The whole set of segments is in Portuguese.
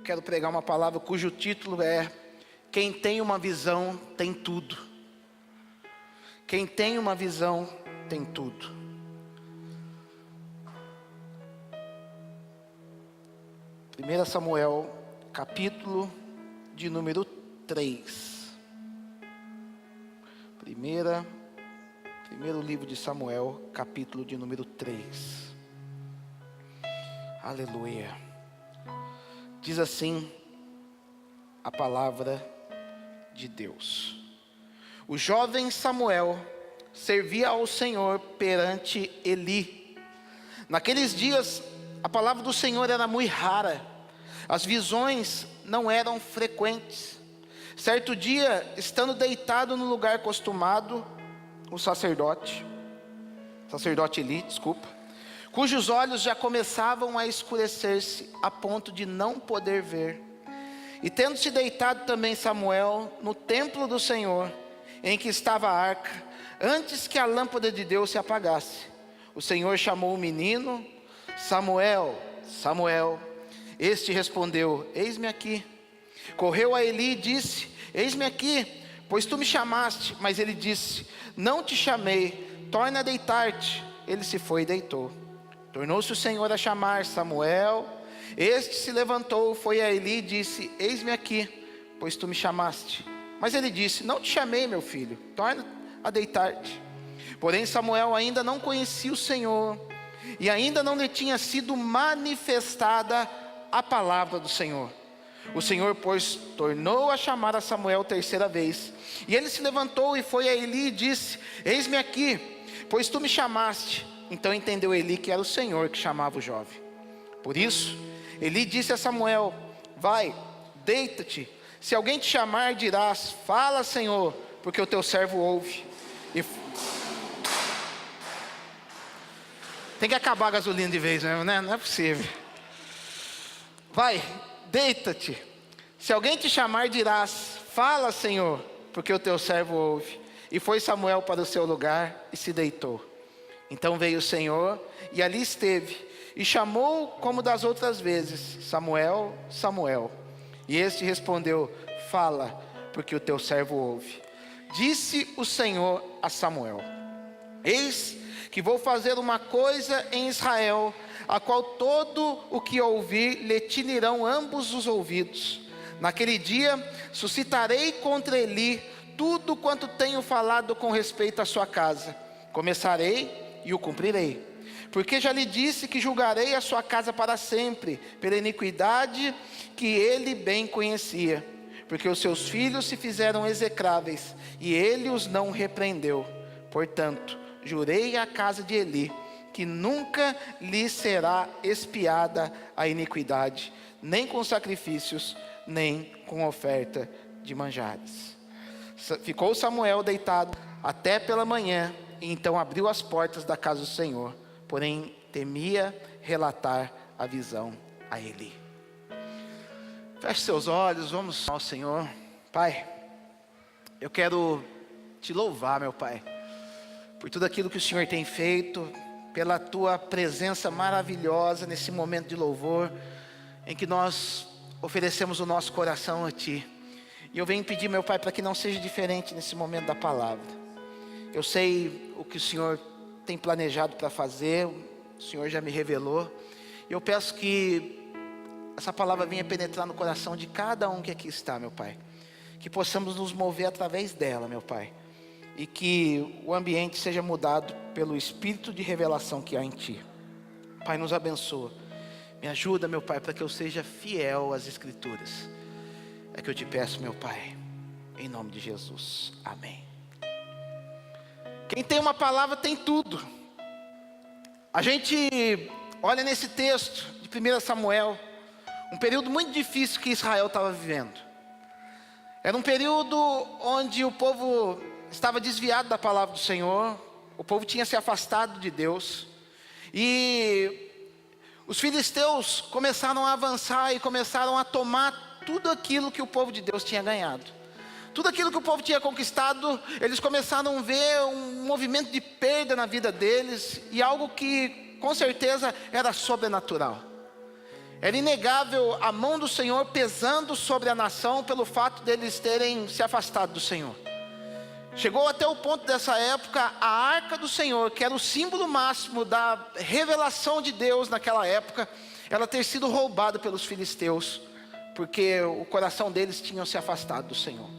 quero pregar uma palavra cujo título é: quem tem uma visão tem tudo. Quem tem uma visão tem tudo. Primeira Samuel, capítulo de número 3. Primeiro livro de Samuel, capítulo de número 3. Aleluia. Diz assim a palavra de Deus: o jovem Samuel servia ao Senhor perante Eli. Naqueles dias a palavra do Senhor era muito rara, as visões não eram frequentes. Certo dia, estando deitado no lugar acostumado, o sacerdote Eli, cujos olhos já começavam a escurecer-se a ponto de não poder ver, e tendo-se deitado também Samuel no templo do Senhor, em que estava a arca, antes que a lâmpada de Deus se apagasse, o Senhor chamou o menino: Samuel, Samuel. Este respondeu: eis-me aqui. Correu a Eli e disse: eis-me aqui, pois tu me chamaste. Mas ele disse: não te chamei, torna a deitar-te. Ele se foi e deitou. Tornou-se o Senhor a chamar: Samuel. Este se levantou, foi a Eli e disse: eis-me aqui, pois tu me chamaste. Mas ele disse: não te chamei, meu filho, torna a deitar-te. Porém Samuel ainda não conhecia o Senhor, e ainda não lhe tinha sido manifestada a palavra do Senhor. O Senhor, pois, tornou a chamar a Samuel terceira vez. E ele se levantou e foi a Eli e disse: eis-me aqui, pois tu me chamaste. Então entendeu Eli que era o Senhor que chamava o jovem. Por isso, Eli disse a Samuel: vai, deita-te. Se alguém te chamar, dirás: fala, Senhor, porque o teu servo ouve. Tem que acabar a gasolina de vez mesmo, né? Não é possível. Vai, deita-te. Se alguém te chamar, dirás: fala, Senhor, porque o teu servo ouve. E foi Samuel para o seu lugar e se deitou. Então veio o Senhor e ali esteve, e chamou como das outras vezes: Samuel, Samuel. E este respondeu: fala, porque o teu servo ouve. Disse o Senhor a Samuel: eis que vou fazer uma coisa em Israel, a qual todo o que ouvir lhe tinirão ambos os ouvidos. Naquele dia suscitarei contra Eli tudo quanto tenho falado com respeito à sua casa. Começarei e o cumprirei, porque já lhe disse que julgarei a sua casa para sempre, pela iniquidade que ele bem conhecia, porque os seus filhos se fizeram execráveis, e ele os não repreendeu. Portanto, jurei à casa de Eli, que nunca lhe será expiada a iniquidade, nem com sacrifícios, nem com oferta de manjares. Ficou Samuel deitado até pela manhã, e então abriu as portas da casa do Senhor, porém temia relatar a visão a Eli. Feche seus olhos, vamos ao Senhor. Pai, eu quero te louvar, meu Pai, por tudo aquilo que o Senhor tem feito, pela tua presença maravilhosa nesse momento de louvor, em que nós oferecemos o nosso coração a Ti. E eu venho pedir, meu Pai, para que não seja diferente nesse momento da palavra. Eu sei o que o Senhor tem planejado para fazer, o Senhor já me revelou. E eu peço que essa palavra venha penetrar no coração de cada um que aqui está, meu Pai. Que possamos nos mover através dela, meu Pai. E que o ambiente seja mudado pelo Espírito de revelação que há em Ti. Pai, nos abençoa. Me ajuda, meu Pai, para que eu seja fiel às Escrituras. É que eu te peço, meu Pai, em nome de Jesus. Amém. Quem tem uma palavra tem tudo. A gente olha nesse texto de 1 Samuel, um período muito difícil que Israel estava vivendo. Era um período onde o povo estava desviado da palavra do Senhor, o povo tinha se afastado de Deus, e os filisteus começaram a avançar e começaram a tomar tudo aquilo que o povo de Deus tinha ganhado. Tudo aquilo que o povo tinha conquistado, eles começaram a ver um movimento de perda na vida deles, e algo que com certeza era sobrenatural. Era inegável a mão do Senhor pesando sobre a nação pelo fato deles terem se afastado do Senhor. Chegou até o ponto dessa época, a arca do Senhor, que era o símbolo máximo da revelação de Deus naquela época, ela ter sido roubada pelos filisteus, porque o coração deles tinha se afastado do Senhor.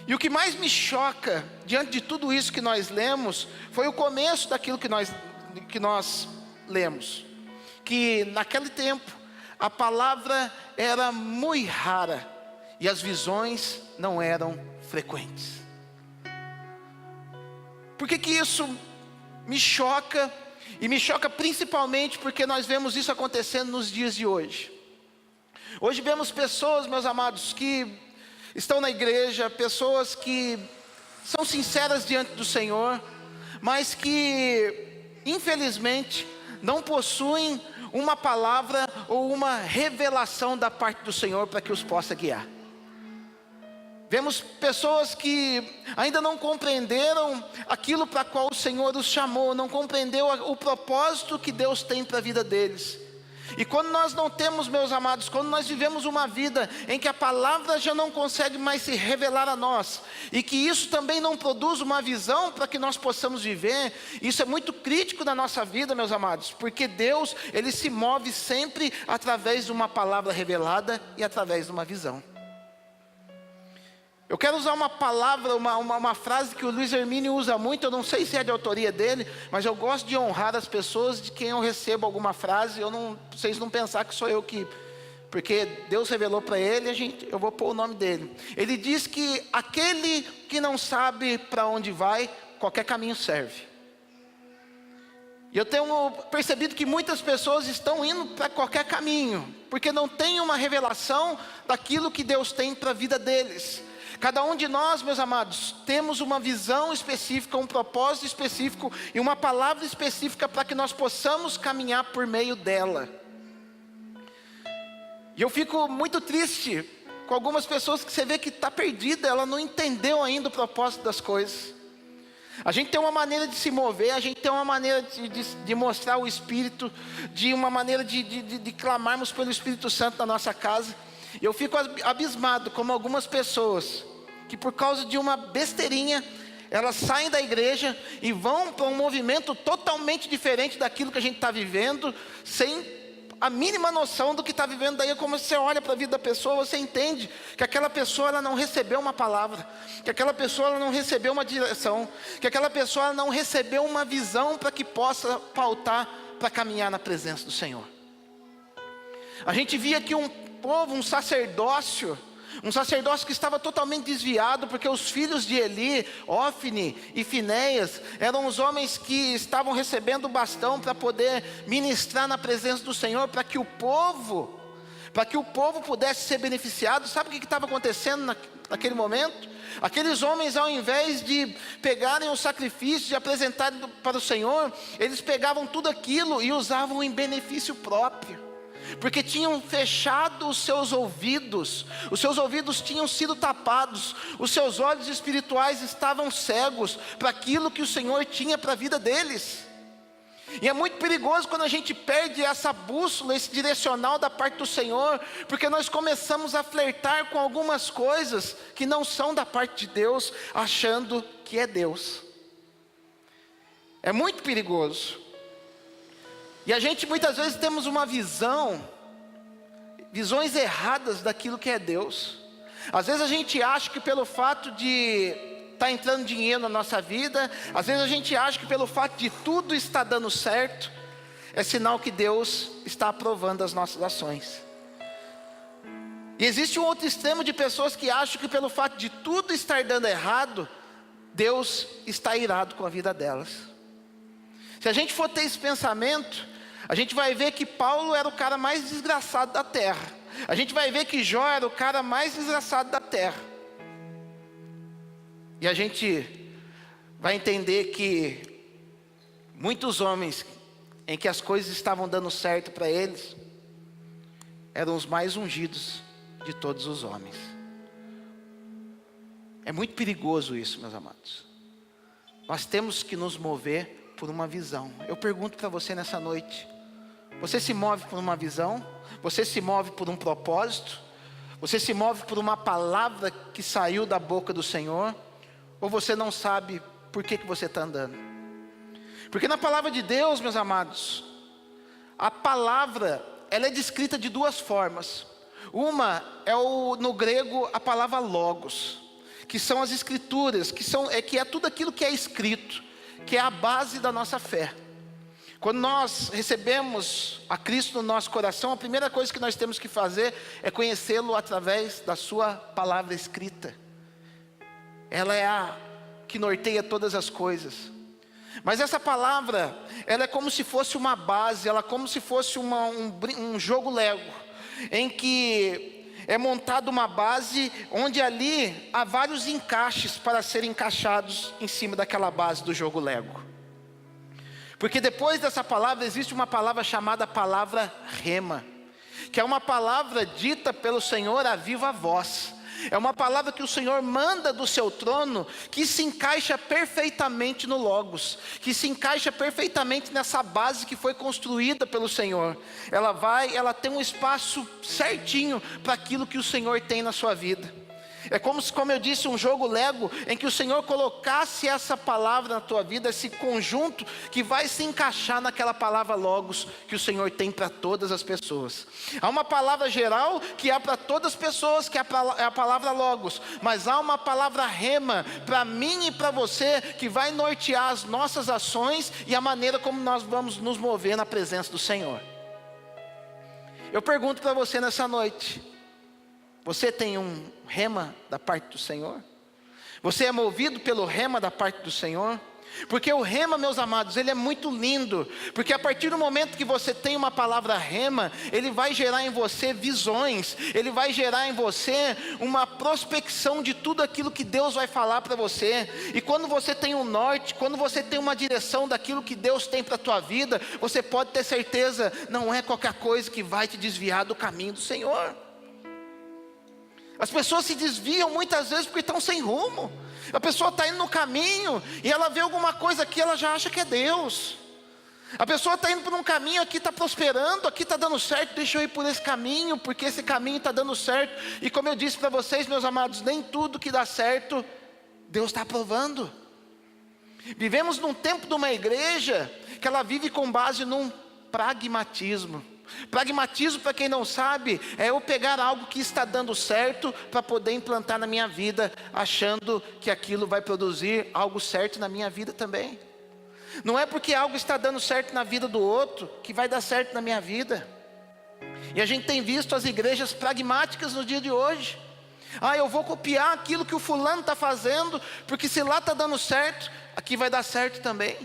E o que mais me choca, diante de tudo isso que nós lemos, foi o começo daquilo que nós lemos. Que naquele tempo, a palavra era muito rara, e as visões não eram frequentes. Por que isso me choca? E me choca principalmente porque nós vemos isso acontecendo nos dias de hoje. Hoje vemos pessoas, meus amados, que estão na igreja, pessoas que são sinceras diante do Senhor, mas que, infelizmente, não possuem uma palavra ou uma revelação da parte do Senhor para que os possa guiar. Vemos pessoas que ainda não compreenderam aquilo para qual o Senhor os chamou, não compreendeu o propósito que Deus tem para a vida deles. E quando nós não temos, meus amados, quando nós vivemos uma vida em que a palavra já não consegue mais se revelar a nós, e que isso também não produz uma visão para que nós possamos viver, isso é muito crítico na nossa vida, meus amados, porque Deus, Ele se move sempre através de uma palavra revelada e através de uma visão. Eu quero usar uma palavra, uma frase que o Luiz Hermínio usa muito, eu não sei se é de autoria dele, mas eu gosto de honrar as pessoas de quem eu recebo alguma frase, vocês não pensar que sou eu que, porque Deus revelou para ele, eu vou pôr o nome dele. Ele diz que aquele que não sabe para onde vai, qualquer caminho serve. E eu tenho percebido que muitas pessoas estão indo para qualquer caminho, porque não tem uma revelação daquilo que Deus tem para a vida deles. Cada um de nós, meus amados, temos uma visão específica, um propósito específico e uma palavra específica para que nós possamos caminhar por meio dela. E eu fico muito triste com algumas pessoas que você vê que está perdida, ela não entendeu ainda o propósito das coisas. A gente tem uma maneira de se mover, a gente tem uma maneira de mostrar o Espírito, de uma maneira de clamarmos pelo Espírito Santo na nossa casa. E eu fico abismado como algumas pessoas que por causa de uma besteirinha, elas saem da igreja e vão para um movimento totalmente diferente daquilo que a gente está vivendo, sem a mínima noção do que está vivendo. Daí é como você olha para a vida da pessoa, você entende que aquela pessoa ela não recebeu uma palavra, que aquela pessoa ela não recebeu uma direção, que aquela pessoa ela não recebeu uma visão para que possa pautar para caminhar na presença do Senhor. A gente via aqui um povo, um sacerdócio que estava totalmente desviado, porque os filhos de Eli, Ofni e Finéias, eram os homens que estavam recebendo o bastão para poder ministrar na presença do Senhor, para que o povo pudesse ser beneficiado. Sabe o que estava acontecendo naquele momento? Aqueles homens, ao invés de pegarem o sacrifício, de apresentarem para o Senhor, eles pegavam tudo aquilo e usavam em benefício próprio. Porque tinham fechado os seus ouvidos tinham sido tapados, os seus olhos espirituais estavam cegos para aquilo que o Senhor tinha para a vida deles. E é muito perigoso quando a gente perde essa bússola, esse direcional da parte do Senhor, porque nós começamos a flertar com algumas coisas que não são da parte de Deus, achando que é Deus. É muito perigoso. E a gente muitas vezes temos uma visões erradas daquilo que é Deus. Às vezes a gente acha que pelo fato de estar entrando dinheiro na nossa vida, às vezes a gente acha que pelo fato de tudo estar dando certo, é sinal que Deus está aprovando as nossas ações. E existe um outro extremo de pessoas que acham que pelo fato de tudo estar dando errado, Deus está irado com a vida delas. Se a gente for ter esse pensamento, a gente vai ver que Paulo era o cara mais desgraçado da terra. A gente vai ver que Jó era o cara mais desgraçado da terra. E a gente vai entender que muitos homens em que as coisas estavam dando certo para eles, eram os mais ungidos de todos os homens. É muito perigoso isso, meus amados. Nós temos que nos mover por uma visão. Eu pergunto para você nessa noite: você se move por uma visão? Você se move por um propósito? Você se move por uma palavra que saiu da boca do Senhor? Ou você não sabe por que você está andando? Porque na palavra de Deus, meus amados, a palavra, ela é descrita de duas formas. Uma é no grego a palavra logos, que são as escrituras, que é tudo aquilo que é escrito, que é a base da nossa fé. Quando nós recebemos a Cristo no nosso coração, a primeira coisa que nós temos que fazer é conhecê-lo através da sua palavra escrita. Ela é a que norteia todas as coisas. Mas essa palavra, ela é como se fosse uma base, ela é como se fosse um jogo Lego, em que é montada uma base, onde ali há vários encaixes para serem encaixados em cima daquela base do jogo Lego. Porque depois dessa palavra existe uma palavra chamada palavra rema, que é uma palavra dita pelo Senhor a viva voz. É uma palavra que o Senhor manda do seu trono, que se encaixa perfeitamente no Logos, que se encaixa perfeitamente nessa base que foi construída pelo Senhor. Ela tem um espaço certinho para aquilo que o Senhor tem na sua vida. É como eu disse, um jogo Lego, em que o Senhor colocasse essa palavra na tua vida, esse conjunto que vai se encaixar naquela palavra Logos que o Senhor tem para todas as pessoas. Há uma palavra geral que há para todas as pessoas, que é a palavra Logos, mas há uma palavra rema para mim e para você, que vai nortear as nossas ações e a maneira como nós vamos nos mover na presença do Senhor. Eu pergunto para você nessa noite: você tem um rema da parte do Senhor? Você é movido pelo rema da parte do Senhor? Porque o rema, meus amados, ele é muito lindo. Porque a partir do momento que você tem uma palavra rema, ele vai gerar em você visões. Ele vai gerar em você uma prospecção de tudo aquilo que Deus vai falar para você. E quando você tem um norte, quando você tem uma direção daquilo que Deus tem para a tua vida, você pode ter certeza, não é qualquer coisa que vai te desviar do caminho do Senhor. As pessoas se desviam muitas vezes porque estão sem rumo. A pessoa está indo no caminho e ela vê alguma coisa aqui, ela já acha que é Deus. A pessoa está indo por um caminho, aqui está prosperando, aqui está dando certo, deixa eu ir por esse caminho, porque esse caminho está dando certo. E como eu disse para vocês, meus amados, nem tudo que dá certo, Deus está aprovando. Vivemos num tempo de uma igreja que ela vive com base num pragmatismo. Pragmatismo, para quem não sabe, é eu pegar algo que está dando certo para poder implantar na minha vida, achando que aquilo vai produzir algo certo na minha vida também. Não é porque algo está dando certo na vida do outro que vai dar certo na minha vida. E a gente tem visto as igrejas pragmáticas no dia de hoje. Eu vou copiar aquilo que o fulano está fazendo, porque se lá está dando certo, aqui vai dar certo também.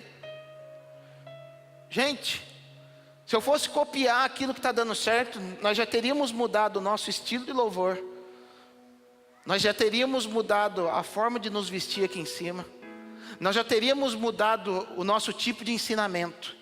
Gente, se eu fosse copiar aquilo que está dando certo, nós já teríamos mudado o nosso estilo de louvor. Nós já teríamos mudado a forma de nos vestir aqui em cima. Nós já teríamos mudado o nosso tipo de ensinamento.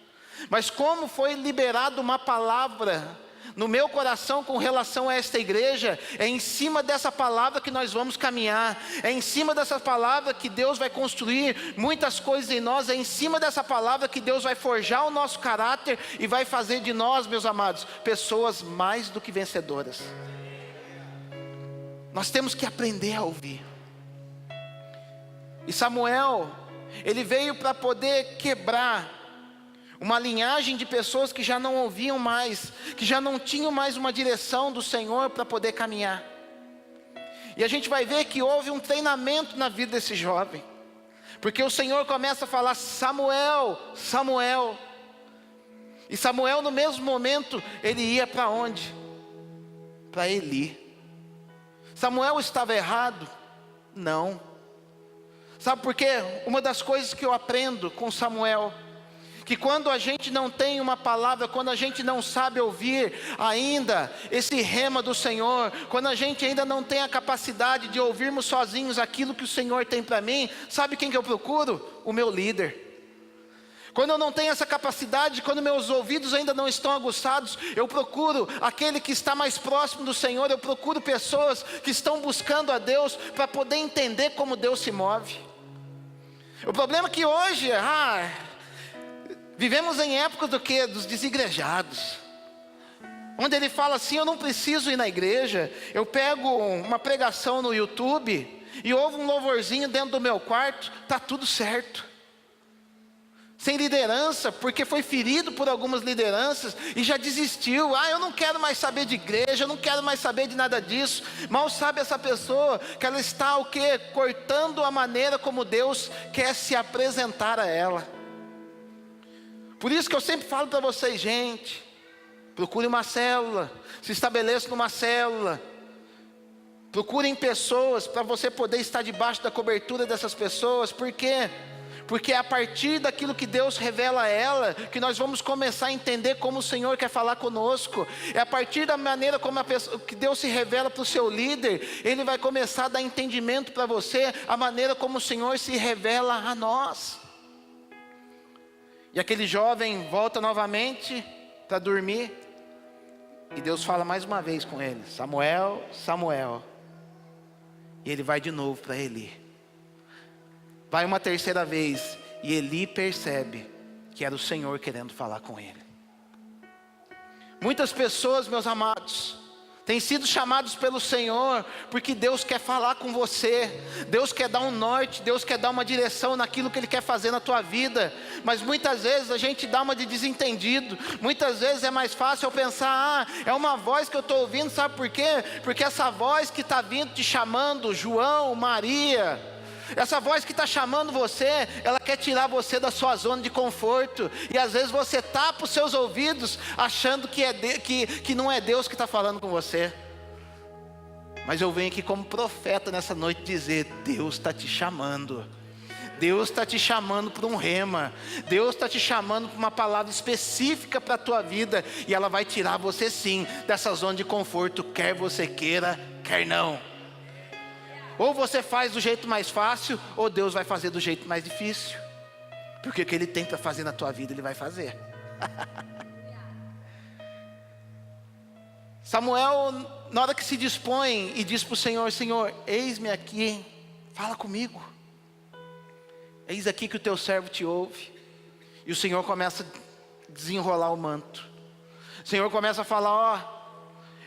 Mas como foi liberada uma palavra no meu coração com relação a esta igreja, é em cima dessa palavra que nós vamos caminhar, é em cima dessa palavra que Deus vai construir muitas coisas em nós, é em cima dessa palavra que Deus vai forjar o nosso caráter e vai fazer de nós, meus amados, pessoas mais do que vencedoras. Nós temos que aprender a ouvir. E Samuel, ele veio para poder quebrar uma linhagem de pessoas que já não ouviam mais, que já não tinham mais uma direção do Senhor para poder caminhar. E a gente vai ver que houve um treinamento na vida desse jovem, porque o Senhor começa a falar: Samuel, Samuel. E Samuel, no mesmo momento, ele ia para onde? Para Eli. Samuel estava errado? Não. Sabe por quê? Uma das coisas que eu aprendo com Samuel, que quando a gente não tem uma palavra, quando a gente não sabe ouvir ainda esse rema do Senhor, quando a gente ainda não tem a capacidade de ouvirmos sozinhos aquilo que o Senhor tem para mim, sabe quem que eu procuro? O meu líder. Quando eu não tenho essa capacidade, quando meus ouvidos ainda não estão aguçados, eu procuro aquele que está mais próximo do Senhor, eu procuro pessoas que estão buscando a Deus para poder entender como Deus se move. O problema é que hoje, vivemos em épocas do quê? Dos desigrejados. onde ele fala assim: eu não preciso ir na igreja, eu pego uma pregação no YouTube e ouvo um louvorzinho dentro do meu quarto, está tudo certo. Sem liderança, porque foi ferido por algumas lideranças e já desistiu. Eu não quero mais saber de igreja, eu não quero mais saber de nada disso. Mal sabe essa pessoa que ela está o quê? Cortando a maneira como Deus quer se apresentar a ela. Por isso que eu sempre falo para vocês, gente, procure uma célula, se estabeleça numa célula. Procurem pessoas para você poder estar debaixo da cobertura dessas pessoas. Por quê? Porque é a partir daquilo que Deus revela a ela que nós vamos começar a entender como o Senhor quer falar conosco. É a partir da maneira como que Deus se revela para o seu líder, ele vai começar a dar entendimento para você, a maneira como o Senhor se revela a nós. E aquele jovem volta novamente para dormir, e Deus fala mais uma vez com ele: Samuel, Samuel. E ele vai de novo para Eli. Vai uma terceira vez, e Eli percebe que era o Senhor querendo falar com ele. Muitas pessoas, meus amados, têm sido chamados pelo Senhor, porque Deus quer falar com você. Deus quer dar um norte, Deus quer dar uma direção naquilo que Ele quer fazer na tua vida. Mas muitas vezes a gente dá uma de desentendido. Muitas vezes é mais fácil eu pensar: é uma voz que eu estou ouvindo, sabe por quê? Porque essa voz que está vindo te chamando, João, Maria, essa voz que está chamando você, ela quer tirar você da sua zona de conforto. E às vezes você tapa os seus ouvidos, achando que não é Deus que está falando com você. Mas eu venho aqui como profeta nessa noite dizer: Deus está te chamando. Deus está te chamando para um rema. Deus está te chamando para uma palavra específica para a tua vida. E ela vai tirar você sim dessa zona de conforto, quer você queira, quer não. Ou você faz do jeito mais fácil, ou Deus vai fazer do jeito mais difícil. Porque o que Ele tem para fazer na tua vida, Ele vai fazer. Samuel, na hora que se dispõe e diz para o Senhor: Senhor, eis-me aqui, fala comigo. Eis aqui que o teu servo te ouve. E o Senhor começa a desenrolar o manto. O Senhor começa a falar: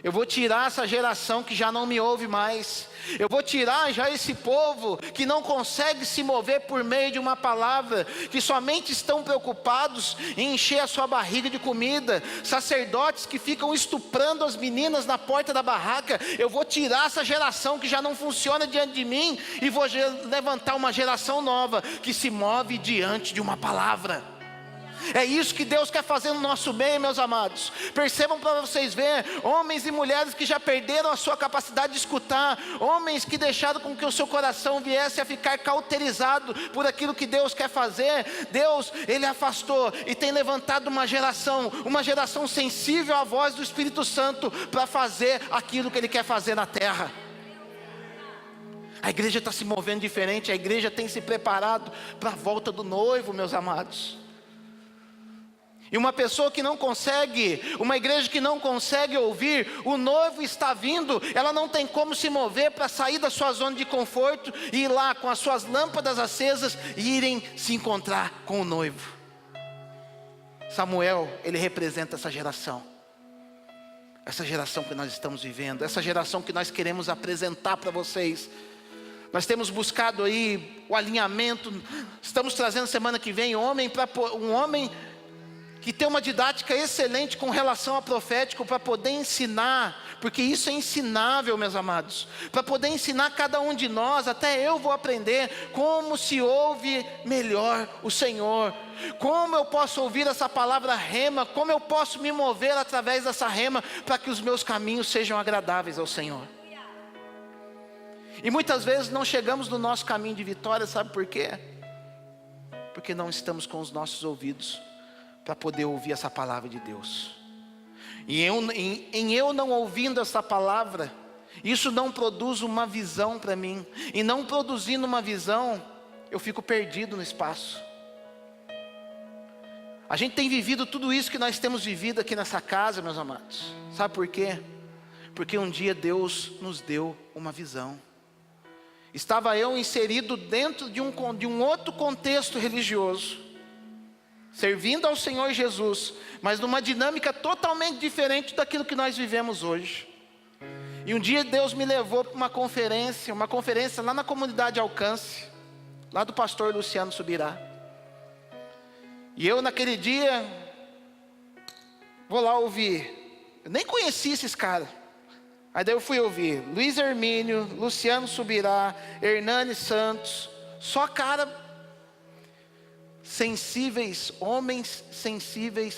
eu vou tirar essa geração que já não me ouve mais. Eu vou tirar já esse povo que não consegue se mover por meio de uma palavra, que somente estão preocupados em encher a sua barriga de comida. Sacerdotes que ficam estuprando as meninas na porta da barraca. Eu vou tirar essa geração que já não funciona diante de mim, e vou levantar uma geração nova que se move diante de uma palavra. É isso que Deus quer fazer no nosso meio, meus amados. Percebam para vocês verem, homens e mulheres que já perderam a sua capacidade de escutar, homens que deixaram com que o seu coração viesse a ficar cauterizado por aquilo que Deus quer fazer. Deus, Ele afastou e tem levantado uma geração sensível à voz do Espírito Santo para fazer aquilo que Ele quer fazer na terra. A igreja está se movendo diferente, a igreja tem se preparado para a volta do noivo, meus amados. E uma pessoa que não consegue, uma igreja que não consegue ouvir, o noivo está vindo, ela não tem como se mover para sair da sua zona de conforto e ir lá com as suas lâmpadas acesas e irem se encontrar com o noivo. Samuel, ele representa essa geração que nós estamos vivendo, essa geração que nós queremos apresentar para vocês. Nós temos buscado aí o alinhamento, estamos trazendo semana que vem um homem que tem uma didática excelente com relação ao profético, para poder ensinar, porque isso é ensinável, meus amados, para poder ensinar cada um de nós. Até eu vou aprender como se ouve melhor o Senhor, como eu posso ouvir essa palavra rema, como eu posso me mover através dessa rema, para que os meus caminhos sejam agradáveis ao Senhor. E muitas vezes não chegamos no nosso caminho de vitória, sabe por quê? Porque não estamos com os nossos ouvidos para poder ouvir essa palavra de Deus. E em eu não ouvindo essa palavra, isso não produz uma visão para mim. E não produzindo uma visão, eu fico perdido no espaço. A gente tem vivido tudo isso que nós temos vivido aqui nessa casa, meus amados. Sabe por quê? Porque um dia Deus nos deu uma visão. Estava eu inserido dentro de um outro contexto religioso. servindo ao Senhor Jesus, mas numa dinâmica totalmente diferente daquilo que nós vivemos hoje. E um dia Deus me levou para uma conferência lá na comunidade Alcance, lá do pastor Luciano Subirá. E eu naquele dia, vou lá ouvir, eu nem conhecia esses caras. Aí daí eu fui ouvir Luiz Hermínio, Luciano Subirá, Hernani Santos, só cara sensíveis, homens sensíveis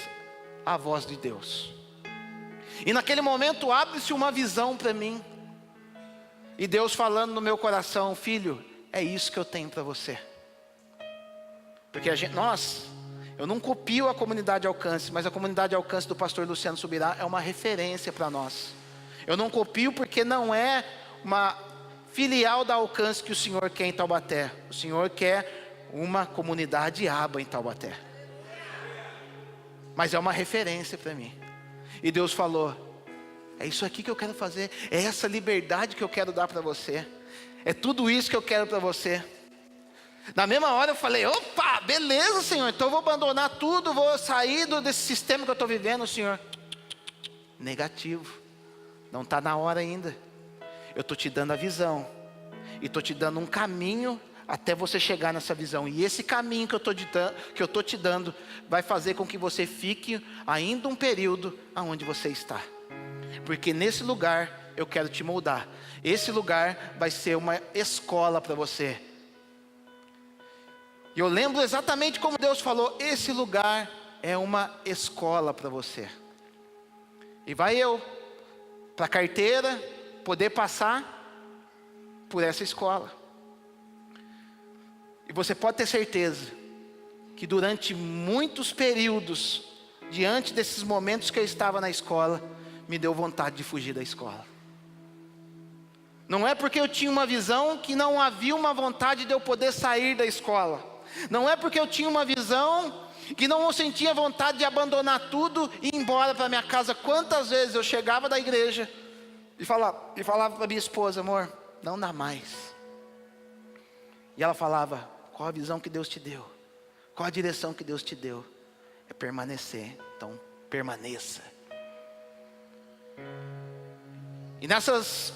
à voz de Deus. E naquele momento abre-se uma visão para mim, e Deus falando no meu coração: filho, é isso que eu tenho para você. Porque eu não copio a comunidade Alcance, mas a comunidade Alcance do pastor Luciano Subirá é uma referência para nós. Eu não copio porque não é uma filial da Alcance que o Senhor quer em Taubaté. O Senhor quer uma comunidade aba em Taubaté. Mas é uma referência para mim. E Deus falou: é isso aqui que eu quero fazer. É essa liberdade que eu quero dar para você. É tudo isso que eu quero para você. Na mesma hora eu falei: opa, beleza, Senhor. Então eu vou abandonar tudo, vou sair desse sistema que eu estou vivendo. Senhor, negativo. Não está na hora ainda. Eu estou te dando a visão. E estou te dando um caminho até você chegar nessa visão. E esse caminho que eu estou te dando vai fazer com que você fique ainda um período aonde você está. Porque nesse lugar eu quero te moldar. Esse lugar vai ser uma escola para você. E eu lembro exatamente como Deus falou: esse lugar é uma escola para você. E vai eu para a carteira poder passar por essa escola. E você pode ter certeza que durante muitos períodos, diante desses momentos que eu estava na escola, me deu vontade de fugir da escola. Não é porque eu tinha uma visão que não havia uma vontade de eu poder sair da escola. Não é porque eu tinha uma visão que não sentia vontade de abandonar tudo e ir embora para minha casa. Quantas vezes eu chegava da igreja e falava para minha esposa: amor, não dá mais. E ela falava: qual a visão que Deus te deu? Qual a direção que Deus te deu? É permanecer. Então permaneça. E dessas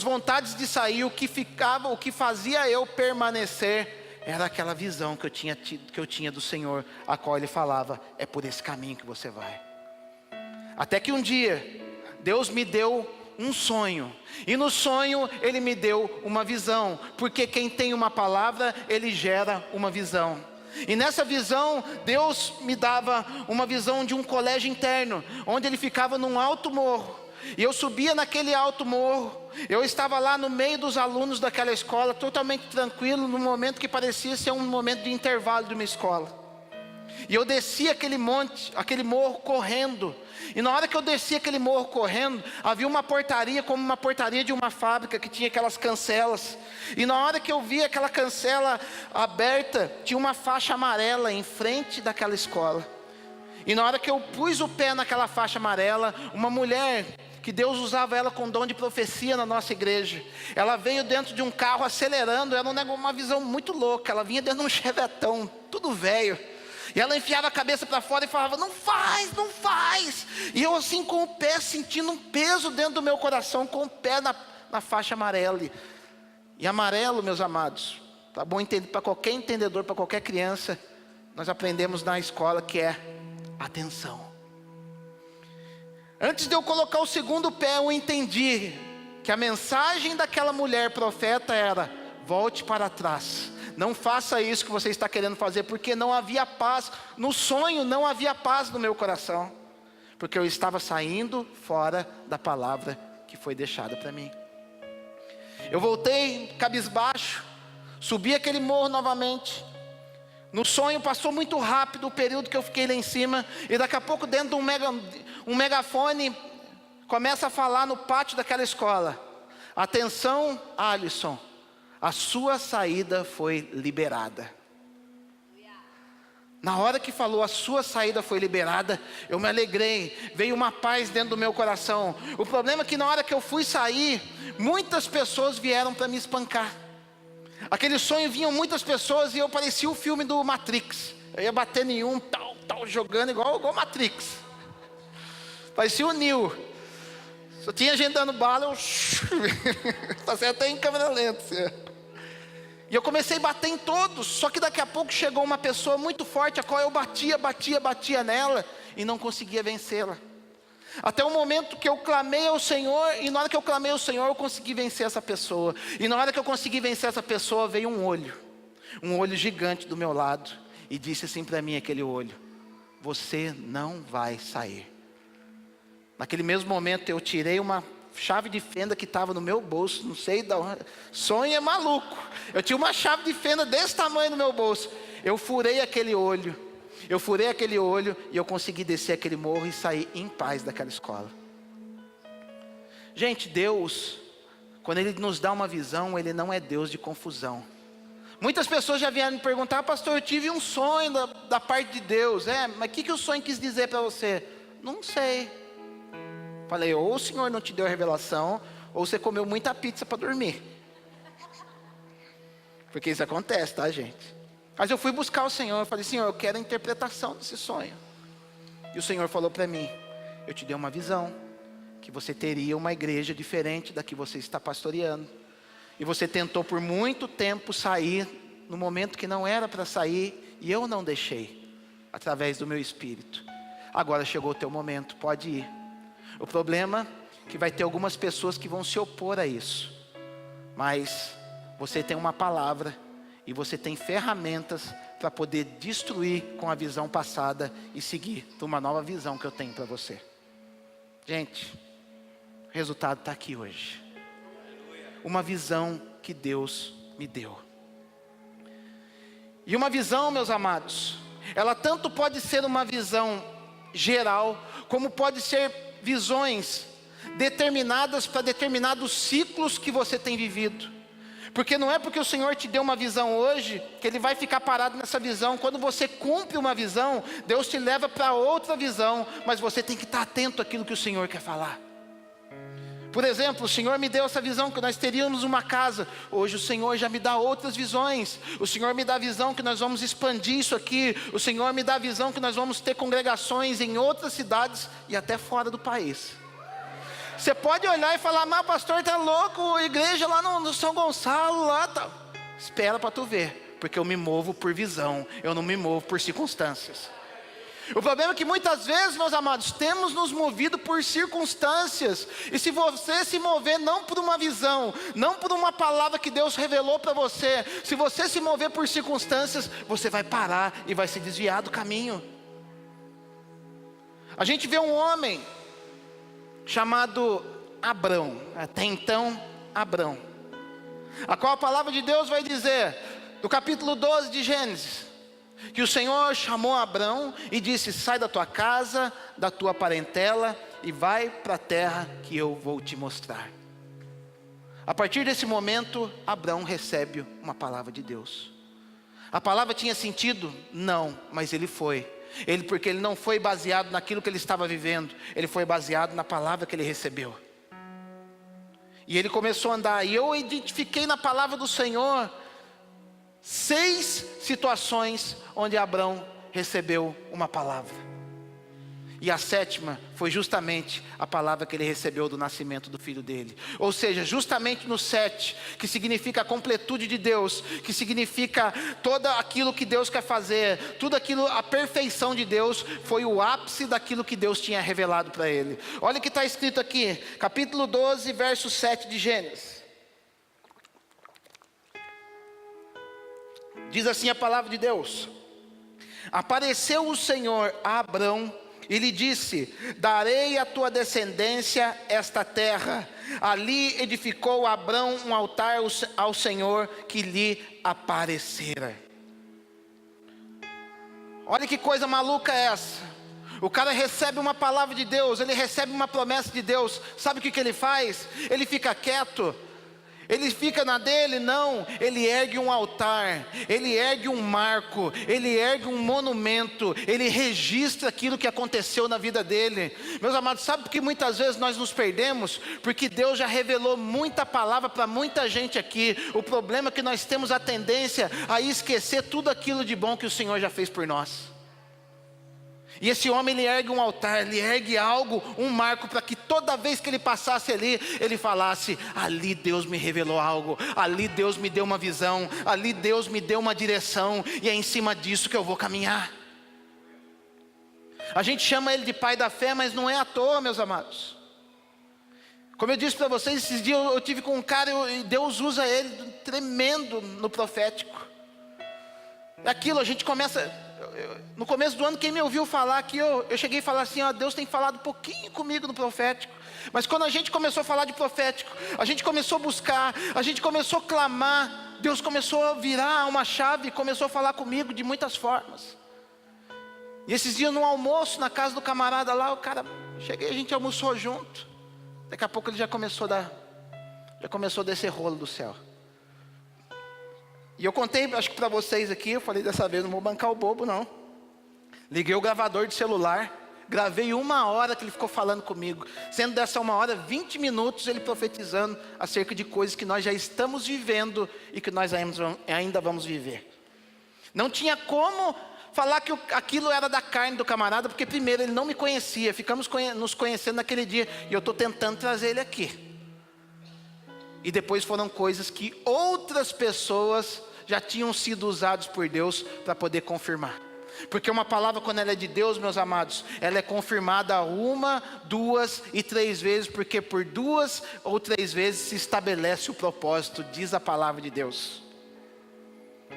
vontades de sair, o que fazia eu permanecer era aquela visão que eu tinha do Senhor, a qual Ele falava: é por esse caminho que você vai. Até que um dia Deus me deu um sonho, e no sonho Ele me deu uma visão, porque quem tem uma palavra, Ele gera uma visão. E nessa visão, Deus me dava uma visão de um colégio interno, onde ele ficava num alto morro. E eu subia naquele alto morro, eu estava lá no meio dos alunos daquela escola, totalmente tranquilo, num momento que parecia ser um momento de intervalo de uma escola. E eu descia aquele morro correndo. E na hora que eu descia aquele morro correndo, havia uma portaria, como uma portaria de uma fábrica, que tinha aquelas cancelas. E na hora que eu vi aquela cancela aberta, tinha uma faixa amarela em frente daquela escola. E na hora que eu pus o pé naquela faixa amarela, uma mulher, que Deus usava ela com dom de profecia na nossa igreja, ela veio dentro de um carro acelerando. Era uma visão muito louca. Ela vinha dentro de um chevetão, tudo velho. E ela enfiava a cabeça para fora e falava: não faz, não faz. E eu assim com o pé, sentindo um peso dentro do meu coração, com o pé na faixa amarela. E amarelo, meus amados, tá bom entender, para qualquer entendedor, para qualquer criança, nós aprendemos na escola que é atenção. Antes de eu colocar o segundo pé, eu entendi que a mensagem daquela mulher profeta era: volte para trás. Não faça isso que você está querendo fazer, porque não havia paz. No sonho não havia paz no meu coração, porque eu estava saindo fora da palavra que foi deixada para mim. Eu voltei cabisbaixo, subi aquele morro novamente. No sonho passou muito rápido o período que eu fiquei lá em cima. E daqui a pouco, dentro de um megafone, começa a falar no pátio daquela escola: atenção, Alisson, a sua saída foi liberada. Na hora que falou a sua saída foi liberada, eu me alegrei, veio uma paz dentro do meu coração. O problema é que na hora que eu fui sair, muitas pessoas vieram para me espancar. Aquele sonho vinham muitas pessoas e eu parecia o filme do Matrix. Eu ia bater nenhum, tal, jogando igual Matrix. Parecia o Neo. Só tinha gente dando bala, eu passei até em câmera lenta. Assim. E eu comecei a bater em todos, só que daqui a pouco chegou uma pessoa muito forte, a qual eu batia nela, e não conseguia vencê-la. Até o momento que eu clamei ao Senhor, e na hora que eu clamei ao Senhor, eu consegui vencer essa pessoa. E na hora que eu consegui vencer essa pessoa, veio um olho gigante do meu lado, e disse assim para mim, aquele olho: você não vai sair. Naquele mesmo momento eu tirei uma chave de fenda que estava no meu bolso, não sei de onde, sonho é maluco. Eu tinha uma chave de fenda desse tamanho no meu bolso. Eu furei aquele olho e eu consegui descer aquele morro e sair em paz daquela escola. Gente, Deus, quando Ele nos dá uma visão, Ele não é Deus de confusão. Muitas pessoas já vieram me perguntar: pastor, eu tive um sonho da parte de Deus. Mas o que o sonho quis dizer para você? Não sei. Falei: ou o Senhor não te deu a revelação, ou você comeu muita pizza para dormir. Porque isso acontece, tá, gente? Mas eu fui buscar o Senhor, eu falei: Senhor, eu quero a interpretação desse sonho. E o Senhor falou para mim: eu te dei uma visão, que você teria uma igreja diferente da que você está pastoreando. E você tentou por muito tempo sair, no momento que não era para sair, e eu não deixei, através do meu espírito. Agora chegou o teu momento, pode ir. O problema é que vai ter algumas pessoas que vão se opor a isso. Mas você tem uma palavra e você tem ferramentas para poder destruir com a visão passada e seguir para uma nova visão que eu tenho para você. Gente, o resultado está aqui hoje. Uma visão que Deus me deu. E uma visão, meus amados, ela tanto pode ser uma visão geral, como pode ser visões determinadas para determinados ciclos que você tem vivido. Porque não é porque o Senhor te deu uma visão hoje, que Ele vai ficar parado nessa visão. Quando você cumpre uma visão, Deus te leva para outra visão, mas você tem que estar atento àquilo que o Senhor quer falar. Por exemplo, o Senhor me deu essa visão que nós teríamos uma casa. Hoje o Senhor já me dá outras visões. O Senhor me dá a visão que nós vamos expandir isso aqui. O Senhor me dá a visão que nós vamos ter congregações em outras cidades e até fora do país. Você pode olhar e falar: mas pastor, tá louco, igreja lá no São Gonçalo, lá tá. Espera para tu ver, porque eu me movo por visão, eu não me movo por circunstâncias. O problema é que muitas vezes, meus amados, temos nos movido por circunstâncias. E se você se mover não por uma visão, não por uma palavra que Deus revelou para você, se você se mover por circunstâncias, você vai parar e vai se desviar do caminho. A gente vê um homem chamado Abrão, até então Abrão, a qual a palavra de Deus vai dizer, no capítulo 12 de Gênesis, que o Senhor chamou Abrão e disse: sai da tua casa, da tua parentela e vai para a terra que eu vou te mostrar. A partir desse momento, Abrão recebe uma palavra de Deus. A palavra tinha sentido? Não, mas ele foi. Porque ele não foi baseado naquilo que ele estava vivendo, ele foi baseado na palavra que ele recebeu. E ele começou a andar, e eu identifiquei na palavra do Senhor 6 situações onde Abrão recebeu uma palavra. E a 7ª foi justamente a palavra que ele recebeu do nascimento do filho dele. Ou seja, justamente no 7, que significa a completude de Deus, que significa todo aquilo que Deus quer fazer, tudo aquilo, a perfeição de Deus, foi o ápice daquilo que Deus tinha revelado para ele. Olha o que está escrito aqui, capítulo 12, verso 7 de Gênesis. Diz assim a palavra de Deus: apareceu o Senhor a Abrão e lhe disse: darei à tua descendência esta terra. Ali edificou Abrão um altar ao Senhor que lhe aparecera. Olha que coisa maluca é essa. O cara recebe uma palavra de Deus, ele recebe uma promessa de Deus. Sabe o que ele faz? Ele fica quieto. Ele fica na dele? Não, ele ergue um altar, ele ergue um marco, ele ergue um monumento, ele registra aquilo que aconteceu na vida dele. Meus amados, sabe por que muitas vezes nós nos perdemos? Porque Deus já revelou muita palavra para muita gente aqui. O problema é que nós temos a tendência a esquecer tudo aquilo de bom que o Senhor já fez por nós. E esse homem, ele ergue um altar, ele ergue algo, um marco, para que toda vez que ele passasse ali, ele falasse: ali Deus me revelou algo, ali Deus me deu uma visão, ali Deus me deu uma direção, e é em cima disso que eu vou caminhar. A gente chama ele de pai da fé, mas não é à toa, meus amados. Como eu disse para vocês, esses dias eu tive com um cara, e Deus usa ele tremendo no profético. É aquilo, a gente começa... No começo do ano, quem me ouviu falar aqui, eu cheguei a falar assim: ó, Deus tem falado um pouquinho comigo no profético. Mas quando a gente começou a falar de profético, a gente começou a buscar, a gente começou a clamar, Deus começou a virar uma chave, começou a falar comigo de muitas formas. E esses dias no almoço, na casa do camarada lá, o cara, cheguei, a gente almoçou junto. Daqui a pouco ele já começou a descer rolo do céu. E eu contei, acho que para vocês aqui, eu falei dessa vez, não vou bancar o bobo não. Liguei o gravador de celular, gravei 1 hora que ele ficou falando comigo. Sendo dessa 1 hora, 20 minutos ele profetizando acerca de coisas que nós já estamos vivendo e que nós ainda vamos viver. Não tinha como falar que aquilo era da carne do camarada, porque primeiro ele não me conhecia, ficamos nos conhecendo naquele dia, e eu estou tentando trazer ele aqui. E depois foram coisas que outras pessoas já tinham sido usados por Deus para poder confirmar. Porque uma palavra, quando ela é de Deus, meus amados, ela é confirmada 1, 2 e 3 vezes, porque por 2 ou 3 vezes se estabelece o propósito, diz a palavra de Deus.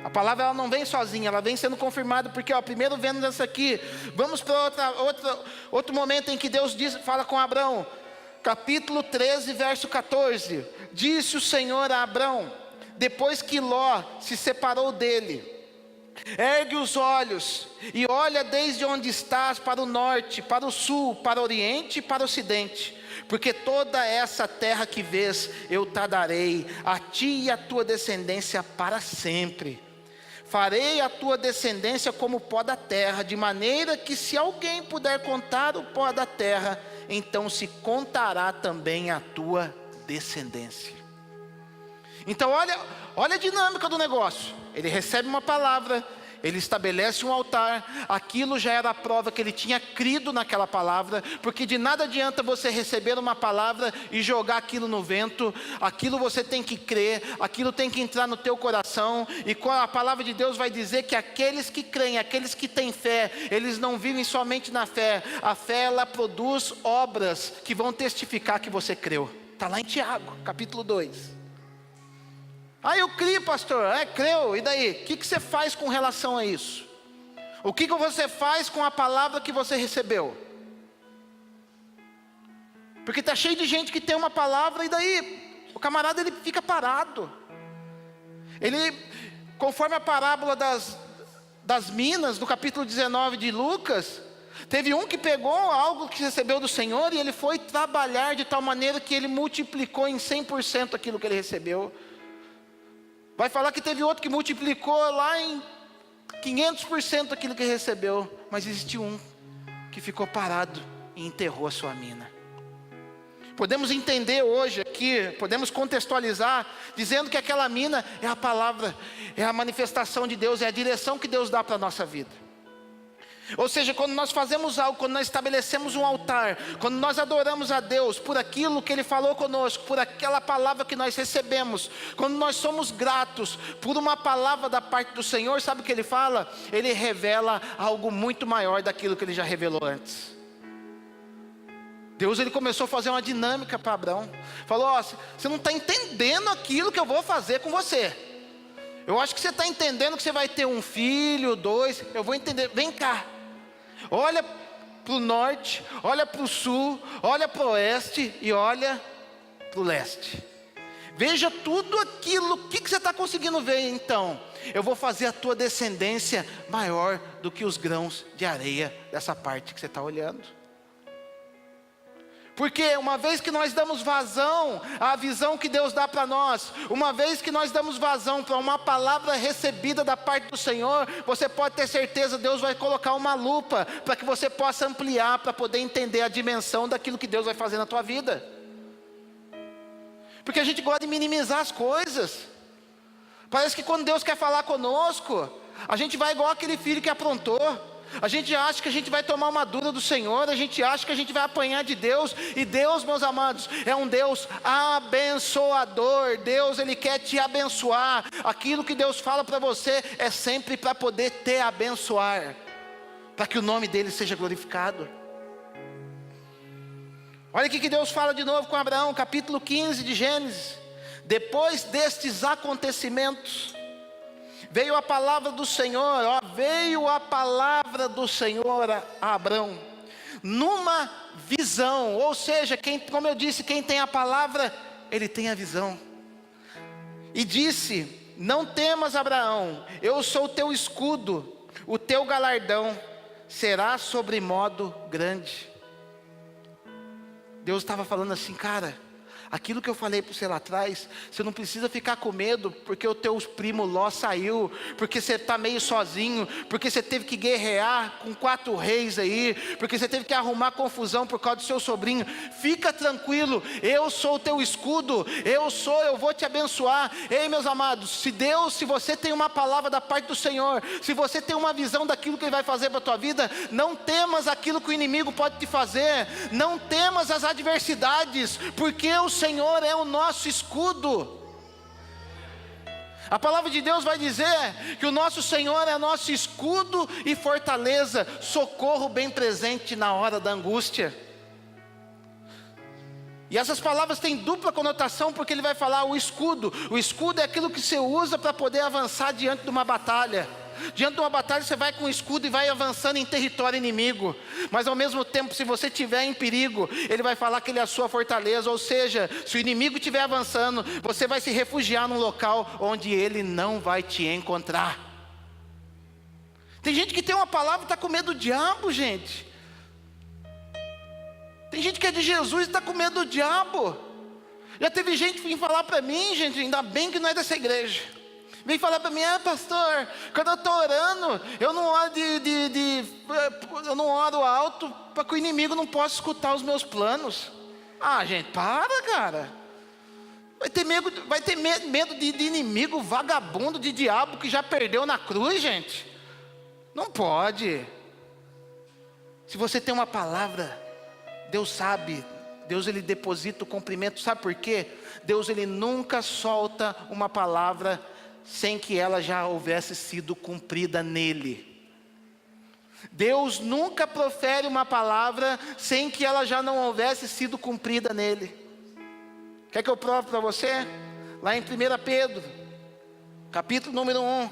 A palavra, ela não vem sozinha, ela vem sendo confirmada, porque primeiro vendo essa aqui, vamos para outro momento em que Deus fala com Abrão, capítulo 13, verso 14, disse o Senhor a Abrão, depois que Ló se separou dele: ergue os olhos e olha desde onde estás para o norte, para o sul, para o oriente e para o ocidente, porque toda essa terra que vês, eu te darei a ti e a tua descendência para sempre. Farei a tua descendência como o pó da terra, de maneira que se alguém puder contar o pó da terra, então se contará também a tua descendência. Então olha a dinâmica do negócio. Ele recebe uma palavra, ele estabelece um altar, aquilo já era a prova que ele tinha crido naquela palavra, porque de nada adianta você receber uma palavra e jogar aquilo no vento, aquilo você tem que crer, aquilo tem que entrar no teu coração, e a palavra de Deus vai dizer que aqueles que creem, aqueles que têm fé, eles não vivem somente na fé, a fé ela produz obras que vão testificar que você creu. Está lá em Tiago, capítulo 2. Eu criei, pastor. Creu, e daí? O que você faz com relação a isso? O que você faz com a palavra que você recebeu? Porque está cheio de gente que tem uma palavra, e daí? O camarada, ele fica parado. Ele, conforme a parábola das minas, no capítulo 19 de Lucas, teve um que pegou algo que recebeu do Senhor, e ele foi trabalhar de tal maneira que ele multiplicou em 100% aquilo que ele recebeu. Vai falar que teve outro que multiplicou lá em 500% aquilo que recebeu. Mas existiu um que ficou parado e enterrou a sua mina. Podemos entender hoje aqui, podemos contextualizar, dizendo que aquela mina é a palavra, é a manifestação de Deus, é a direção que Deus dá para a nossa vida. Ou seja, quando nós fazemos algo, quando nós estabelecemos um altar, quando nós adoramos a Deus por aquilo que Ele falou conosco, por aquela palavra que nós recebemos, quando nós somos gratos por uma palavra da parte do Senhor, sabe o que Ele fala? Ele revela algo muito maior daquilo que Ele já revelou antes. Deus, Ele começou a fazer uma dinâmica para Abraão. Falou: você não está entendendo aquilo que eu vou fazer com você. Eu acho que você está entendendo que você vai ter 1 filho, 2, eu vou entender, vem cá. Olha para o norte, olha para o sul, olha para o oeste e olha para o leste. Veja tudo aquilo, o que você está conseguindo ver então? Eu vou fazer a tua descendência maior do que os grãos de areia dessa parte que você está olhando. Porque uma vez que nós damos vazão à visão que Deus dá para nós, uma vez que nós damos vazão para uma palavra recebida da parte do Senhor, você pode ter certeza, Deus vai colocar uma lupa para que você possa ampliar, para poder entender a dimensão daquilo que Deus vai fazer na tua vida. Porque a gente gosta de minimizar as coisas. Parece que quando Deus quer falar conosco, a gente vai igual aquele filho que aprontou. A gente acha que a gente vai tomar uma dura do Senhor, a gente acha que a gente vai apanhar de Deus, e Deus, meus amados, é um Deus abençoador. Deus, Ele quer te abençoar. Aquilo que Deus fala para você é sempre para poder te abençoar, para que o nome dEle seja glorificado. Olha aqui que Deus fala de novo com Abraão, capítulo 15 de Gênesis. Depois destes acontecimentos, veio a palavra do Senhor, veio a palavra do Senhor a Abrão, numa visão. Ou seja, como eu disse, quem tem a palavra, ele tem a visão. E disse: não temas, Abraão, eu sou o teu escudo, o teu galardão será sobremodo grande. Deus estava falando assim: cara, aquilo que eu falei para você lá atrás, você não precisa ficar com medo, porque o teu primo Ló saiu, porque você está meio sozinho, porque você teve que guerrear com 4 reis aí, porque você teve que arrumar confusão por causa do seu sobrinho. Fica tranquilo, eu sou o teu escudo, eu vou te abençoar. Ei, meus amados, se você tem uma palavra da parte do Senhor, se você tem uma visão daquilo que Ele vai fazer para a tua vida, não temas aquilo que o inimigo pode te fazer, não temas as adversidades, porque o Senhor é o nosso escudo. A palavra de Deus vai dizer que o nosso Senhor é nosso escudo e fortaleza, socorro bem presente na hora da angústia. E essas palavras têm dupla conotação, porque ele vai falar o escudo. O escudo é aquilo que você usa para poder avançar diante de uma batalha. Diante de uma batalha você vai com o escudo e vai avançando em território inimigo. Mas ao mesmo tempo, se você estiver em perigo, ele vai falar que ele é a sua fortaleza. Ou seja, se o inimigo estiver avançando, você vai se refugiar num local onde ele não vai te encontrar. Tem gente que tem uma palavra e está com medo do diabo, gente. Tem gente que é de Jesus e está com medo do diabo. Já teve gente que vem falar para mim, gente, ainda bem que não é dessa igreja, vem falar para mim: pastor, quando eu estou orando, eu não oro eu não oro alto, para que o inimigo não possa escutar os meus planos. Gente, para, cara. Vai ter medo de inimigo vagabundo, de diabo que já perdeu na cruz, gente? Não pode. Se você tem uma palavra, Deus sabe, Deus ele deposita o cumprimento. Sabe por quê? Deus ele nunca solta uma palavra sem que ela já houvesse sido cumprida nele. Deus nunca profere uma palavra sem que ela já não houvesse sido cumprida nele. Quer que eu prove para você? Lá em 1 Pedro, capítulo número 1,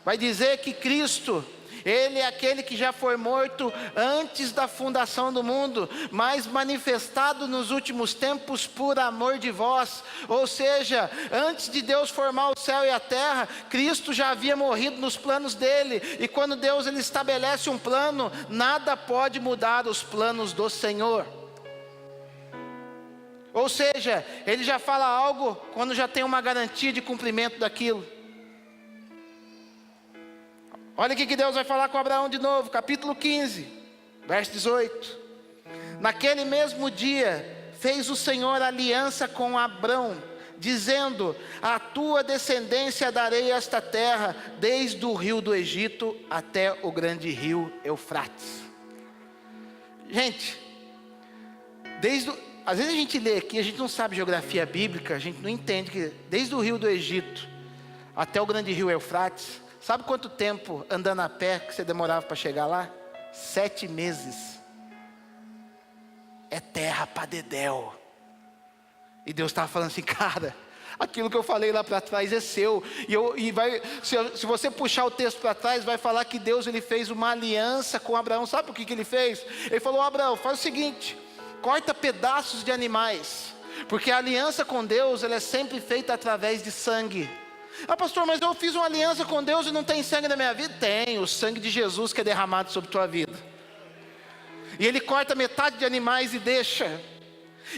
vai dizer que Cristo, Ele é aquele que já foi morto antes da fundação do mundo, mas manifestado nos últimos tempos por amor de vós. Ou seja, antes de Deus formar o céu e a terra, Cristo já havia morrido nos planos dele. E quando Deus ele estabelece um plano, nada pode mudar os planos do Senhor. Ou seja, Ele já fala algo quando já tem uma garantia de cumprimento daquilo. Olha aqui que Deus vai falar com Abraão de novo, capítulo 15, verso 18. Naquele mesmo dia, fez o Senhor aliança com Abrão, dizendo: a tua descendência darei esta terra, desde o rio do Egito até o grande rio Eufrates. Gente, às vezes a gente lê aqui, a gente não sabe geografia bíblica, a gente não entende que desde o rio do Egito até o grande rio Eufrates, sabe quanto tempo andando a pé que você demorava para chegar lá? 7 meses. É terra para dedéu. E Deus estava falando assim: cara, aquilo que eu falei lá para trás é seu. Se você puxar o texto para trás, vai falar que Deus ele fez uma aliança com Abraão. Sabe o que ele fez? Ele falou: Abraão, faz o seguinte, corta pedaços de animais, porque a aliança com Deus ela é sempre feita através de sangue. Pastor, mas eu fiz uma aliança com Deus e não tem sangue na minha vida? Tem, o sangue de Jesus que é derramado sobre a tua vida. E ele corta metade de animais e deixa.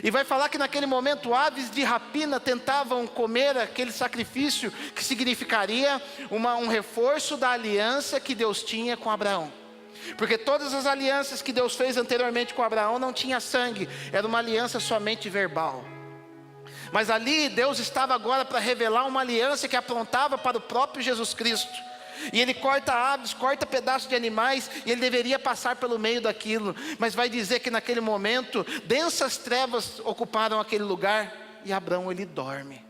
E vai falar que naquele momento aves de rapina tentavam comer aquele sacrifício, que significaria um reforço da aliança que Deus tinha com Abraão. Porque todas as alianças que Deus fez anteriormente com Abraão não tinha sangue, era uma aliança somente verbal. Mas ali Deus estava agora para revelar uma aliança que apontava para o próprio Jesus Cristo. E ele corta aves, corta pedaços de animais, e ele deveria passar pelo meio daquilo. Mas vai dizer que naquele momento, densas trevas ocuparam aquele lugar, e Abraão ele dorme.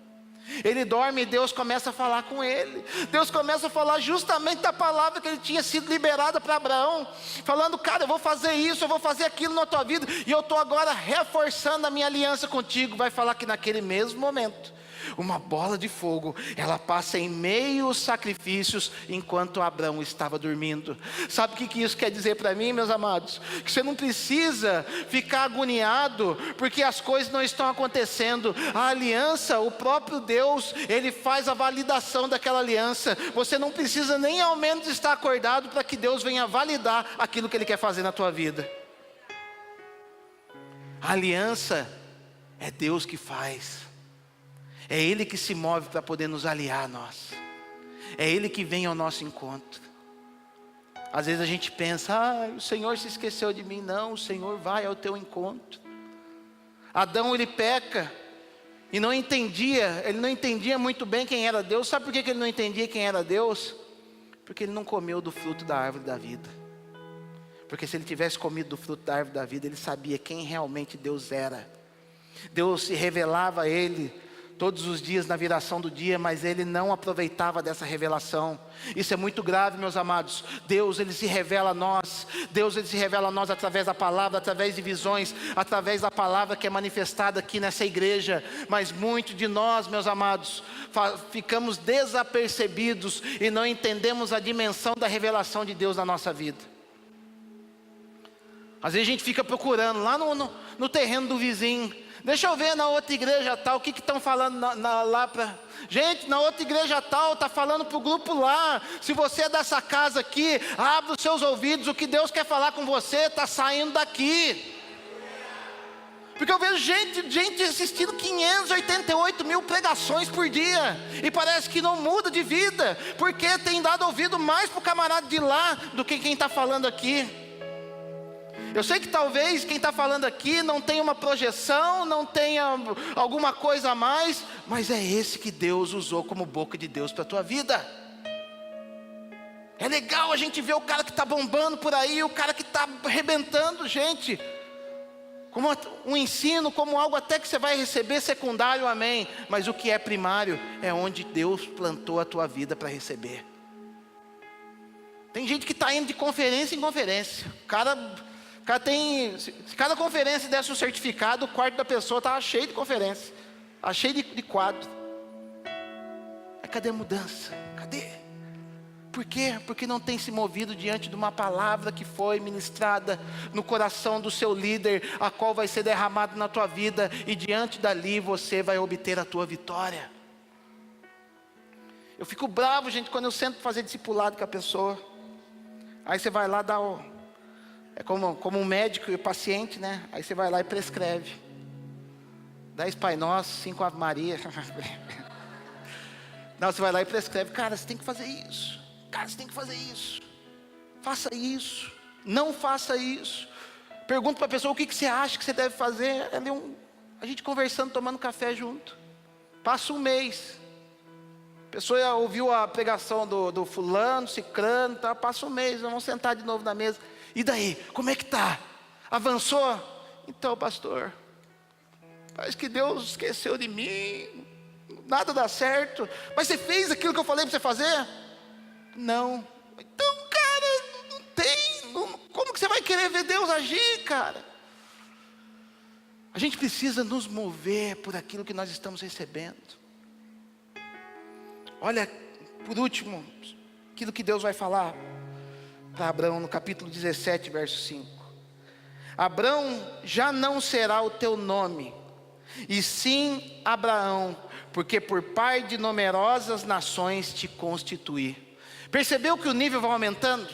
Ele dorme e Deus começa a falar com ele. Deus começa a falar justamente da palavra que ele tinha sido liberada para Abraão. Falando, cara, eu vou fazer isso, eu vou fazer aquilo na tua vida. E eu estou agora reforçando a minha aliança contigo. Vai falar que naquele mesmo momento, uma bola de fogo, ela passa em meio aos sacrifícios, enquanto Abraão estava dormindo. Sabe o que isso quer dizer para mim, meus amados? Que você não precisa ficar agoniado, porque as coisas não estão acontecendo. A aliança, o próprio Deus, Ele faz a validação daquela aliança. Você não precisa nem ao menos estar acordado, para que Deus venha validar aquilo que Ele quer fazer na tua vida. A aliança é Deus que faz. É Ele que se move para poder nos aliar a nós. É Ele que vem ao nosso encontro. Às vezes a gente pensa, o Senhor se esqueceu de mim. Não, o Senhor vai ao teu encontro. Adão ele peca e ele não entendia muito bem quem era Deus. Sabe por que ele não entendia quem era Deus? Porque ele não comeu do fruto da árvore da vida. Porque se ele tivesse comido do fruto da árvore da vida, ele sabia quem realmente Deus era. Deus se revelava a ele todos os dias na viração do dia, mas ele não aproveitava dessa revelação. Isso é muito grave, meus amados. Deus ele se revela a nós. Deus ele se revela a nós através da palavra, através de visões, através da palavra que é manifestada aqui nessa igreja. Mas muito de nós, meus amados, ficamos desapercebidos e não entendemos a dimensão da revelação de Deus na nossa vida. Às vezes a gente fica procurando lá no terreno do vizinho. Deixa eu ver na outra igreja tal, o que estão falando lá para... Gente, na outra igreja tal, está falando para o grupo lá. Se você é dessa casa aqui, abre os seus ouvidos, o que Deus quer falar com você está saindo daqui. Porque eu vejo gente assistindo 588 mil pregações por dia, e parece que não muda de vida, porque tem dado ouvido mais para o camarada de lá, do que quem está falando aqui. Eu sei que talvez quem está falando aqui não tenha uma projeção, não tenha alguma coisa a mais, mas é esse que Deus usou como boca de Deus para a tua vida. É legal a gente ver o cara que está bombando por aí, o cara que está arrebentando, gente, como um ensino, como algo até que você vai receber secundário, amém. Mas o que é primário é onde Deus plantou a tua vida para receber. Tem gente que está indo de conferência em conferência. O cara tem, se cada conferência desse um certificado, o quarto da pessoa estava cheio de conferência, estava cheio de quadro. Mas cadê a mudança? Cadê? Por quê? Porque não tem se movido diante de uma palavra que foi ministrada no coração do seu líder, a qual vai ser derramada na tua vida, e diante dali você vai obter a tua vitória. Eu fico bravo, gente, quando eu sento para fazer discipulado com a pessoa. Aí você vai lá dar é como um médico e o paciente, né? Aí você vai lá e prescreve 10 Pai Nosso, 5 Ave Maria. Não, você vai lá e prescreve. Cara, você tem que fazer isso. Cara, você tem que fazer isso. Faça isso. Não faça isso. Pergunta para a pessoa o que você acha que você deve fazer. A gente conversando, tomando café junto. Passa um mês. A pessoa ouviu a pregação do fulano, cicrano, tá? Passa um mês, vamos sentar de novo na mesa. E daí, como é que tá? Avançou? Então, pastor, parece que Deus esqueceu de mim, nada dá certo. Mas você fez aquilo que eu falei para você fazer? Não. Então, cara, não tem. Como que você vai querer ver Deus agir, cara? A gente precisa nos mover por aquilo que nós estamos recebendo. Olha, por último, aquilo que Deus vai falar para Abraão no capítulo 17, verso 5. Abraão já não será o teu nome, e sim Abraão, porque por pai de numerosas nações te constituí. Percebeu que o nível vai aumentando?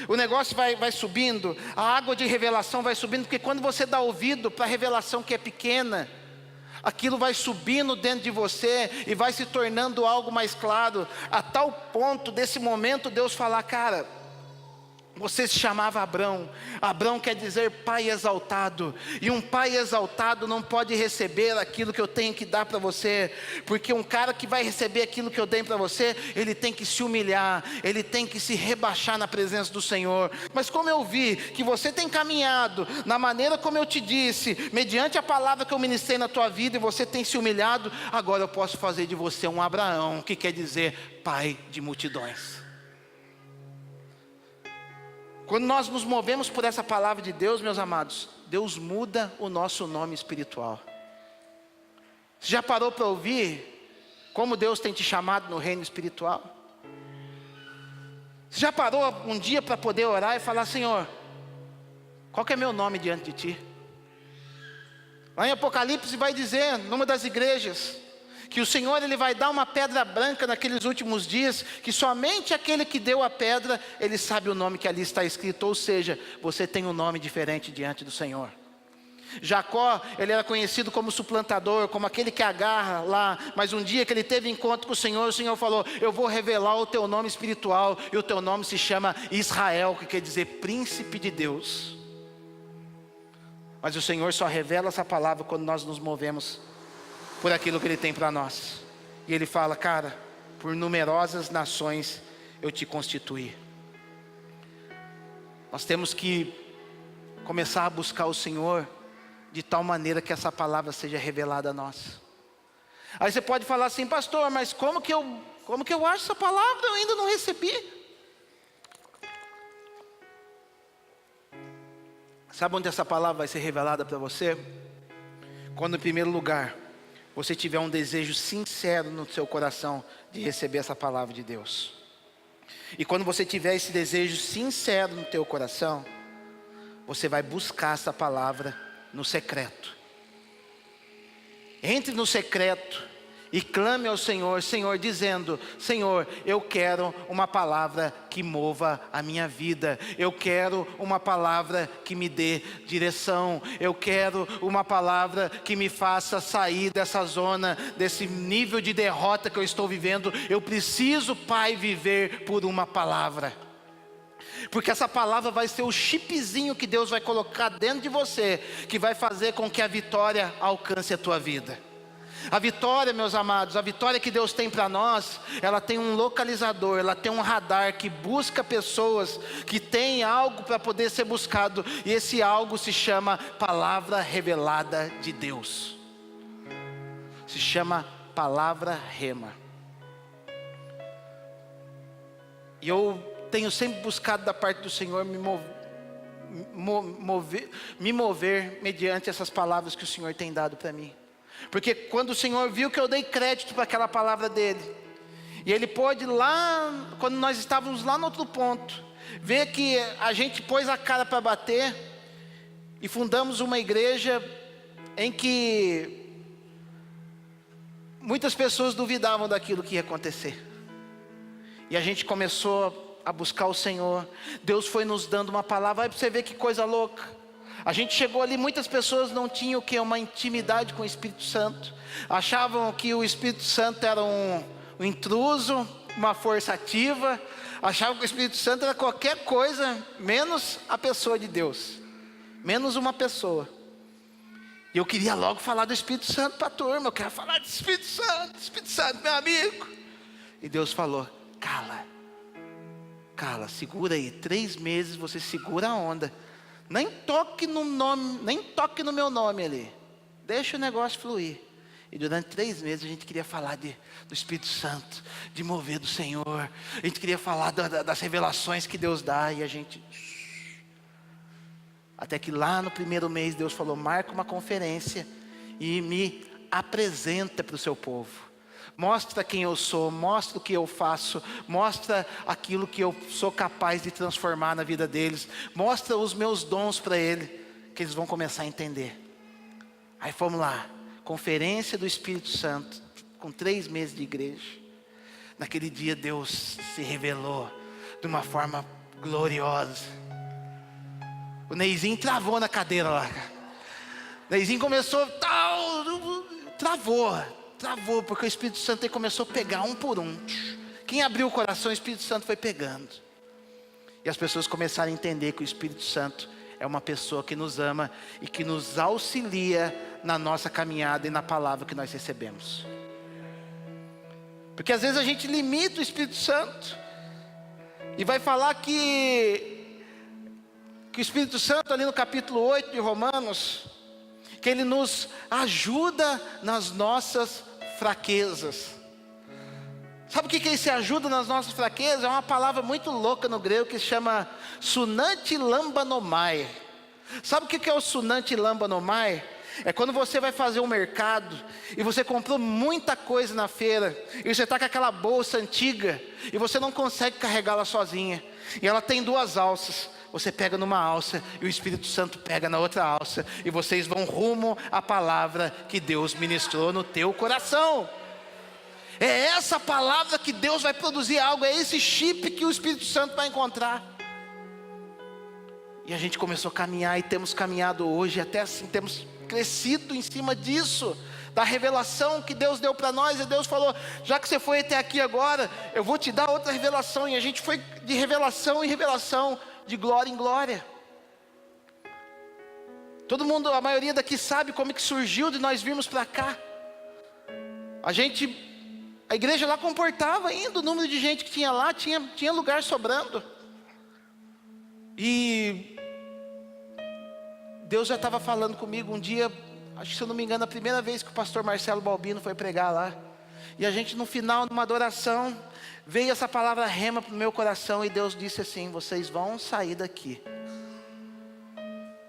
O negócio vai subindo, a água de revelação vai subindo, porque quando você dá ouvido para a revelação que é pequena, aquilo vai subindo dentro de você e vai se tornando algo mais claro, a tal ponto desse momento Deus falar: cara, você se chamava Abrão. Abrão quer dizer pai exaltado. E um pai exaltado não pode receber aquilo que eu tenho que dar para você. Porque um cara que vai receber aquilo que eu dei para você, ele tem que se humilhar, ele tem que se rebaixar na presença do Senhor. Mas como eu vi que você tem caminhado na maneira como eu te disse, mediante a palavra que eu ministrei na tua vida, e você tem se humilhado, agora eu posso fazer de você um Abraão, que quer dizer pai de multidões. Quando nós nos movemos por essa palavra de Deus, meus amados, Deus muda o nosso nome espiritual. Você já parou para ouvir como Deus tem te chamado no reino espiritual? Você já parou um dia para poder orar e falar: Senhor, qual que é meu nome diante de Ti? Lá em Apocalipse vai dizer, numa das igrejas, que o Senhor ele vai dar uma pedra branca naqueles últimos dias, que somente aquele que deu a pedra, ele sabe o nome que ali está escrito. Ou seja, você tem um nome diferente diante do Senhor. Jacó, ele era conhecido como suplantador, como aquele que agarra lá, mas um dia que ele teve encontro com o Senhor falou: eu vou revelar o teu nome espiritual, e o teu nome se chama Israel, que quer dizer príncipe de Deus. Mas o Senhor só revela essa palavra quando nós nos movemos por aquilo que Ele tem para nós. E Ele fala: cara, por numerosas nações eu te constituí. Nós temos que começar a buscar o Senhor de tal maneira que essa palavra seja revelada a nós. Aí você pode falar assim: pastor, mas como que eu acho essa palavra? Eu ainda não recebi. Sabe onde essa palavra vai ser revelada para você? Quando, em primeiro lugar, você tiver um desejo sincero no seu coração de receber essa palavra de Deus. E quando você tiver esse desejo sincero no teu coração, você vai buscar essa palavra no secreto. Entre no secreto e clame ao Senhor, dizendo: Senhor, eu quero uma palavra que mova a minha vida. Eu quero uma palavra que me dê direção. Eu quero uma palavra que me faça sair dessa zona, desse nível de derrota que eu estou vivendo. Eu preciso, Pai, viver por uma palavra. Porque essa palavra vai ser o chipzinho que Deus vai colocar dentro de você, que vai fazer com que a vitória alcance a tua vida. A vitória, meus amados, a vitória que Deus tem para nós, ela tem um localizador, ela tem um radar que busca pessoas que têm algo para poder ser buscado. E esse algo se chama palavra revelada de Deus. Se chama palavra rema. E eu tenho sempre buscado da parte do Senhor me mover mediante essas palavras que o Senhor tem dado para mim. Porque quando o Senhor viu que eu dei crédito para aquela palavra dele, e Ele pôde lá, quando nós estávamos lá no outro ponto, ver que a gente pôs a cara para bater, e fundamos uma igreja em que muitas pessoas duvidavam daquilo que ia acontecer. E a gente começou a buscar o Senhor. Deus foi nos dando uma palavra. Vai para você ver que coisa louca. A gente chegou ali, muitas pessoas não tinham o que? Uma intimidade com o Espírito Santo. Achavam que o Espírito Santo era um intruso, uma força ativa. Achavam que o Espírito Santo era qualquer coisa, menos a pessoa de Deus. Menos uma pessoa. E eu queria logo falar do Espírito Santo para a turma. Eu quero falar do Espírito Santo, meu amigo. E Deus falou: cala, segura aí. 3 meses você segura a onda. Nem toque no meu nome ali. Deixa o negócio fluir. E durante 3 meses a gente queria falar do Espírito Santo, de mover do Senhor. A gente queria falar das revelações que Deus dá. E a gente... Até que lá no primeiro mês Deus falou: marca uma conferência e me apresenta para o seu povo. Mostra quem eu sou, mostra o que eu faço, mostra aquilo que eu sou capaz de transformar na vida deles, mostra os meus dons para eles, que eles vão começar a entender. Aí fomos lá, conferência do Espírito Santo, com 3 meses de igreja. Naquele dia Deus se revelou de uma forma gloriosa. O Neizinho travou na cadeira lá. O Neizinho começou, travou, porque o Espírito Santo aí começou a pegar um por um. Quem abriu o coração, o Espírito Santo foi pegando. E as pessoas começaram a entender que o Espírito Santo é uma pessoa que nos ama e que nos auxilia na nossa caminhada e na palavra que nós recebemos. Porque às vezes a gente limita o Espírito Santo e vai falar que o Espírito Santo, ali no capítulo 8 de Romanos, que ele nos ajuda nas nossas fraquezas. Sabe o que é esse ajuda nas nossas fraquezas? É uma palavra muito louca no grego que se chama sunanti lambanomai. Sabe o que é o sunanti lambanomai? É quando você vai fazer um mercado e você comprou muita coisa na feira e você está com aquela bolsa antiga e você não consegue carregá-la sozinha. E ela tem duas alças. Você pega numa alça e o Espírito Santo pega na outra alça e vocês vão rumo à palavra que Deus ministrou no teu coração. É essa palavra que Deus vai produzir algo, é esse chip que o Espírito Santo vai encontrar. E a gente começou a caminhar e temos caminhado hoje, até assim, temos crescido em cima disso, da revelação que Deus deu para nós. E Deus falou, já que você foi até aqui agora, eu vou te dar outra revelação. E a gente foi de revelação em revelação, de glória em glória. Todo mundo, a maioria daqui sabe como que surgiu de nós virmos para cá. A igreja lá comportava ainda, o número de gente que tinha lá, tinha lugar sobrando. E Deus já estava falando comigo um dia, acho que se eu não me engano, a primeira vez que o pastor Marcelo Balbino foi pregar lá. E a gente no final, numa adoração, veio essa palavra rema para o meu coração e Deus disse assim, vocês vão sair daqui.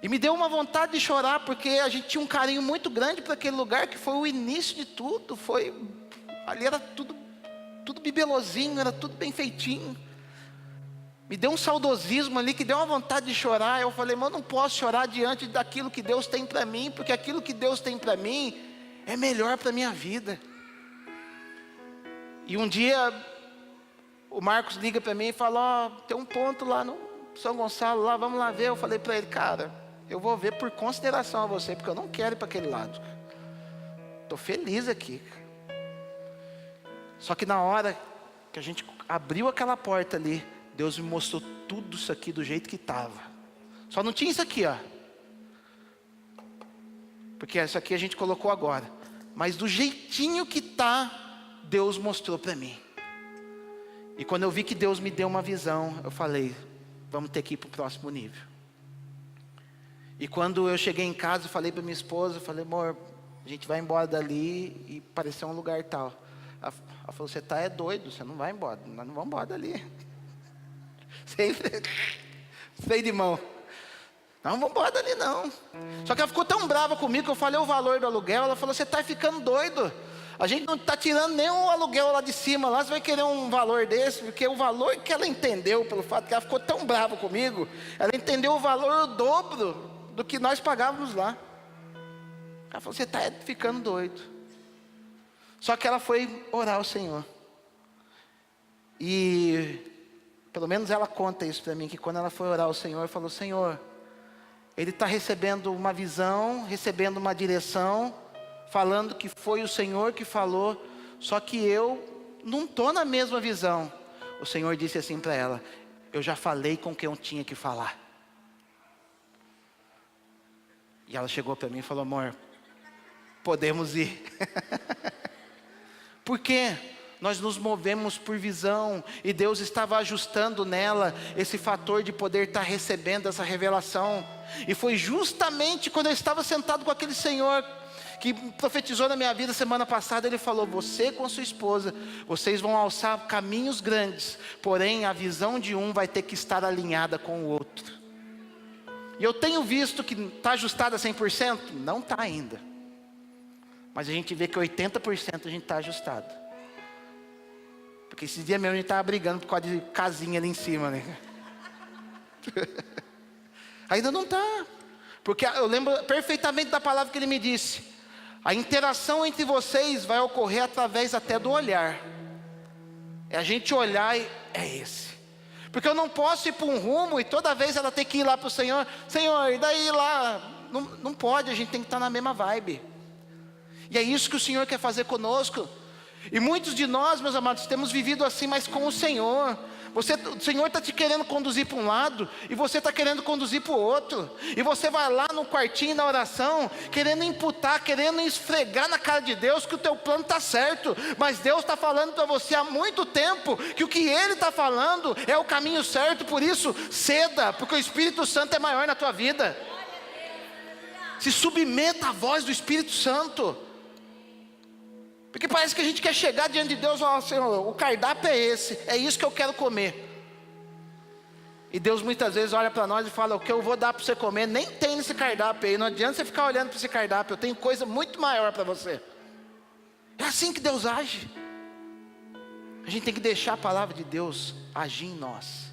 E me deu uma vontade de chorar, porque a gente tinha um carinho muito grande para aquele lugar, que foi o início de tudo. Ali era tudo bibelosinho, era tudo bem feitinho. Me deu um saudosismo ali que deu uma vontade de chorar. Eu falei, mas eu não posso chorar diante daquilo que Deus tem para mim, porque aquilo que Deus tem para mim é melhor para a minha vida. E um dia o Marcos liga para mim e fala, tem um ponto lá no São Gonçalo, lá, vamos lá ver. Eu falei para ele, cara, eu vou ver por consideração a você, porque eu não quero ir para aquele lado. Estou feliz aqui. Só que na hora que a gente abriu aquela porta ali, Deus me mostrou tudo isso aqui do jeito que estava. Só não tinha isso aqui, ó. Porque isso aqui a gente colocou agora. Mas do jeitinho que está, Deus mostrou para mim. E quando eu vi que Deus me deu uma visão, eu falei, vamos ter que ir para o próximo nível. E quando eu cheguei em casa, eu falei para minha esposa, eu falei, amor, a gente vai embora dali e parecer um lugar tal. Ela falou, você tá doido, você não vai embora, nós não vamos embora dali. Freio de mão. Não vamos embora dali não. Só que ela ficou tão brava comigo que eu falei o valor do aluguel. Ela falou, você está ficando doido. A gente não está tirando nem o aluguel lá de cima. Lá você vai querer um valor desse. Porque o valor que ela entendeu, pelo fato que ela ficou tão brava comigo, ela entendeu o valor, o dobro do que nós pagávamos lá. Ela falou, você está ficando doido. Só que ela foi orar ao Senhor. E pelo menos ela conta isso para mim, que quando ela foi orar ao Senhor, falou, Senhor, ele está recebendo uma visão, recebendo uma direção, falando que foi o Senhor que falou, só que eu não estou na mesma visão. O Senhor disse assim para ela, eu já falei com quem eu tinha que falar. E ela chegou para mim e falou, amor, podemos ir. Por quê? Nós nos movemos por visão, e Deus estava ajustando nela esse fator de poder estar recebendo essa revelação. E foi justamente quando eu estava sentado com aquele Senhor que profetizou na minha vida semana passada. Ele falou, você com sua esposa, vocês vão alçar caminhos grandes, porém a visão de um vai ter que estar alinhada com o outro. E eu tenho visto que está ajustada 100%? Não está ainda. Mas a gente vê que 80% a gente está ajustado. Porque esse dia mesmo a gente estava brigando por causa de casinha ali em cima, né? Ainda não está. Porque eu lembro perfeitamente da palavra que ele me disse. A interação entre vocês vai ocorrer através até do olhar. É a gente olhar e é esse. Porque eu não posso ir para um rumo e toda vez ela tem que ir lá para o Senhor. Senhor, e daí lá? Não pode, a gente tem que estar na mesma vibe. E é isso que o Senhor quer fazer conosco. E muitos de nós, meus amados, temos vivido assim, mas com o Senhor. O Senhor está te querendo conduzir para um lado, e você está querendo conduzir para o outro. E você vai lá no quartinho da oração, querendo imputar, querendo esfregar na cara de Deus que o teu plano está certo. Mas Deus está falando para você há muito tempo que o que Ele está falando é o caminho certo. Por isso, ceda, porque o Espírito Santo é maior na tua vida. Se submeta à voz do Espírito Santo. Porque parece que a gente quer chegar diante de Deus e falar: Senhor, o cardápio é esse, é isso que eu quero comer. E Deus muitas vezes olha para nós e fala: o que eu vou dar para você comer nem tem nesse cardápio aí. Não adianta você ficar olhando para esse cardápio, eu tenho coisa muito maior para você. É assim que Deus age. A gente tem que deixar a palavra de Deus agir em nós,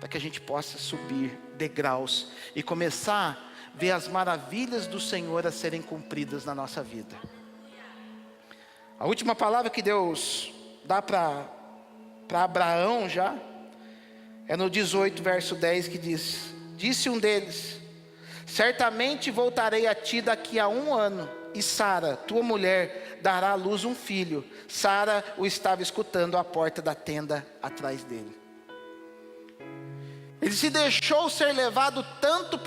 para que a gente possa subir degraus e começar a ver as maravilhas do Senhor a serem cumpridas na nossa vida. A última palavra que Deus dá para Abraão já é no 18, verso 10, que diz: disse um deles: certamente voltarei a ti daqui a 1 ano, e Sara, tua mulher, dará à luz um filho. Sara o estava escutando à porta da tenda atrás dele. Ele se deixou ser levado tanto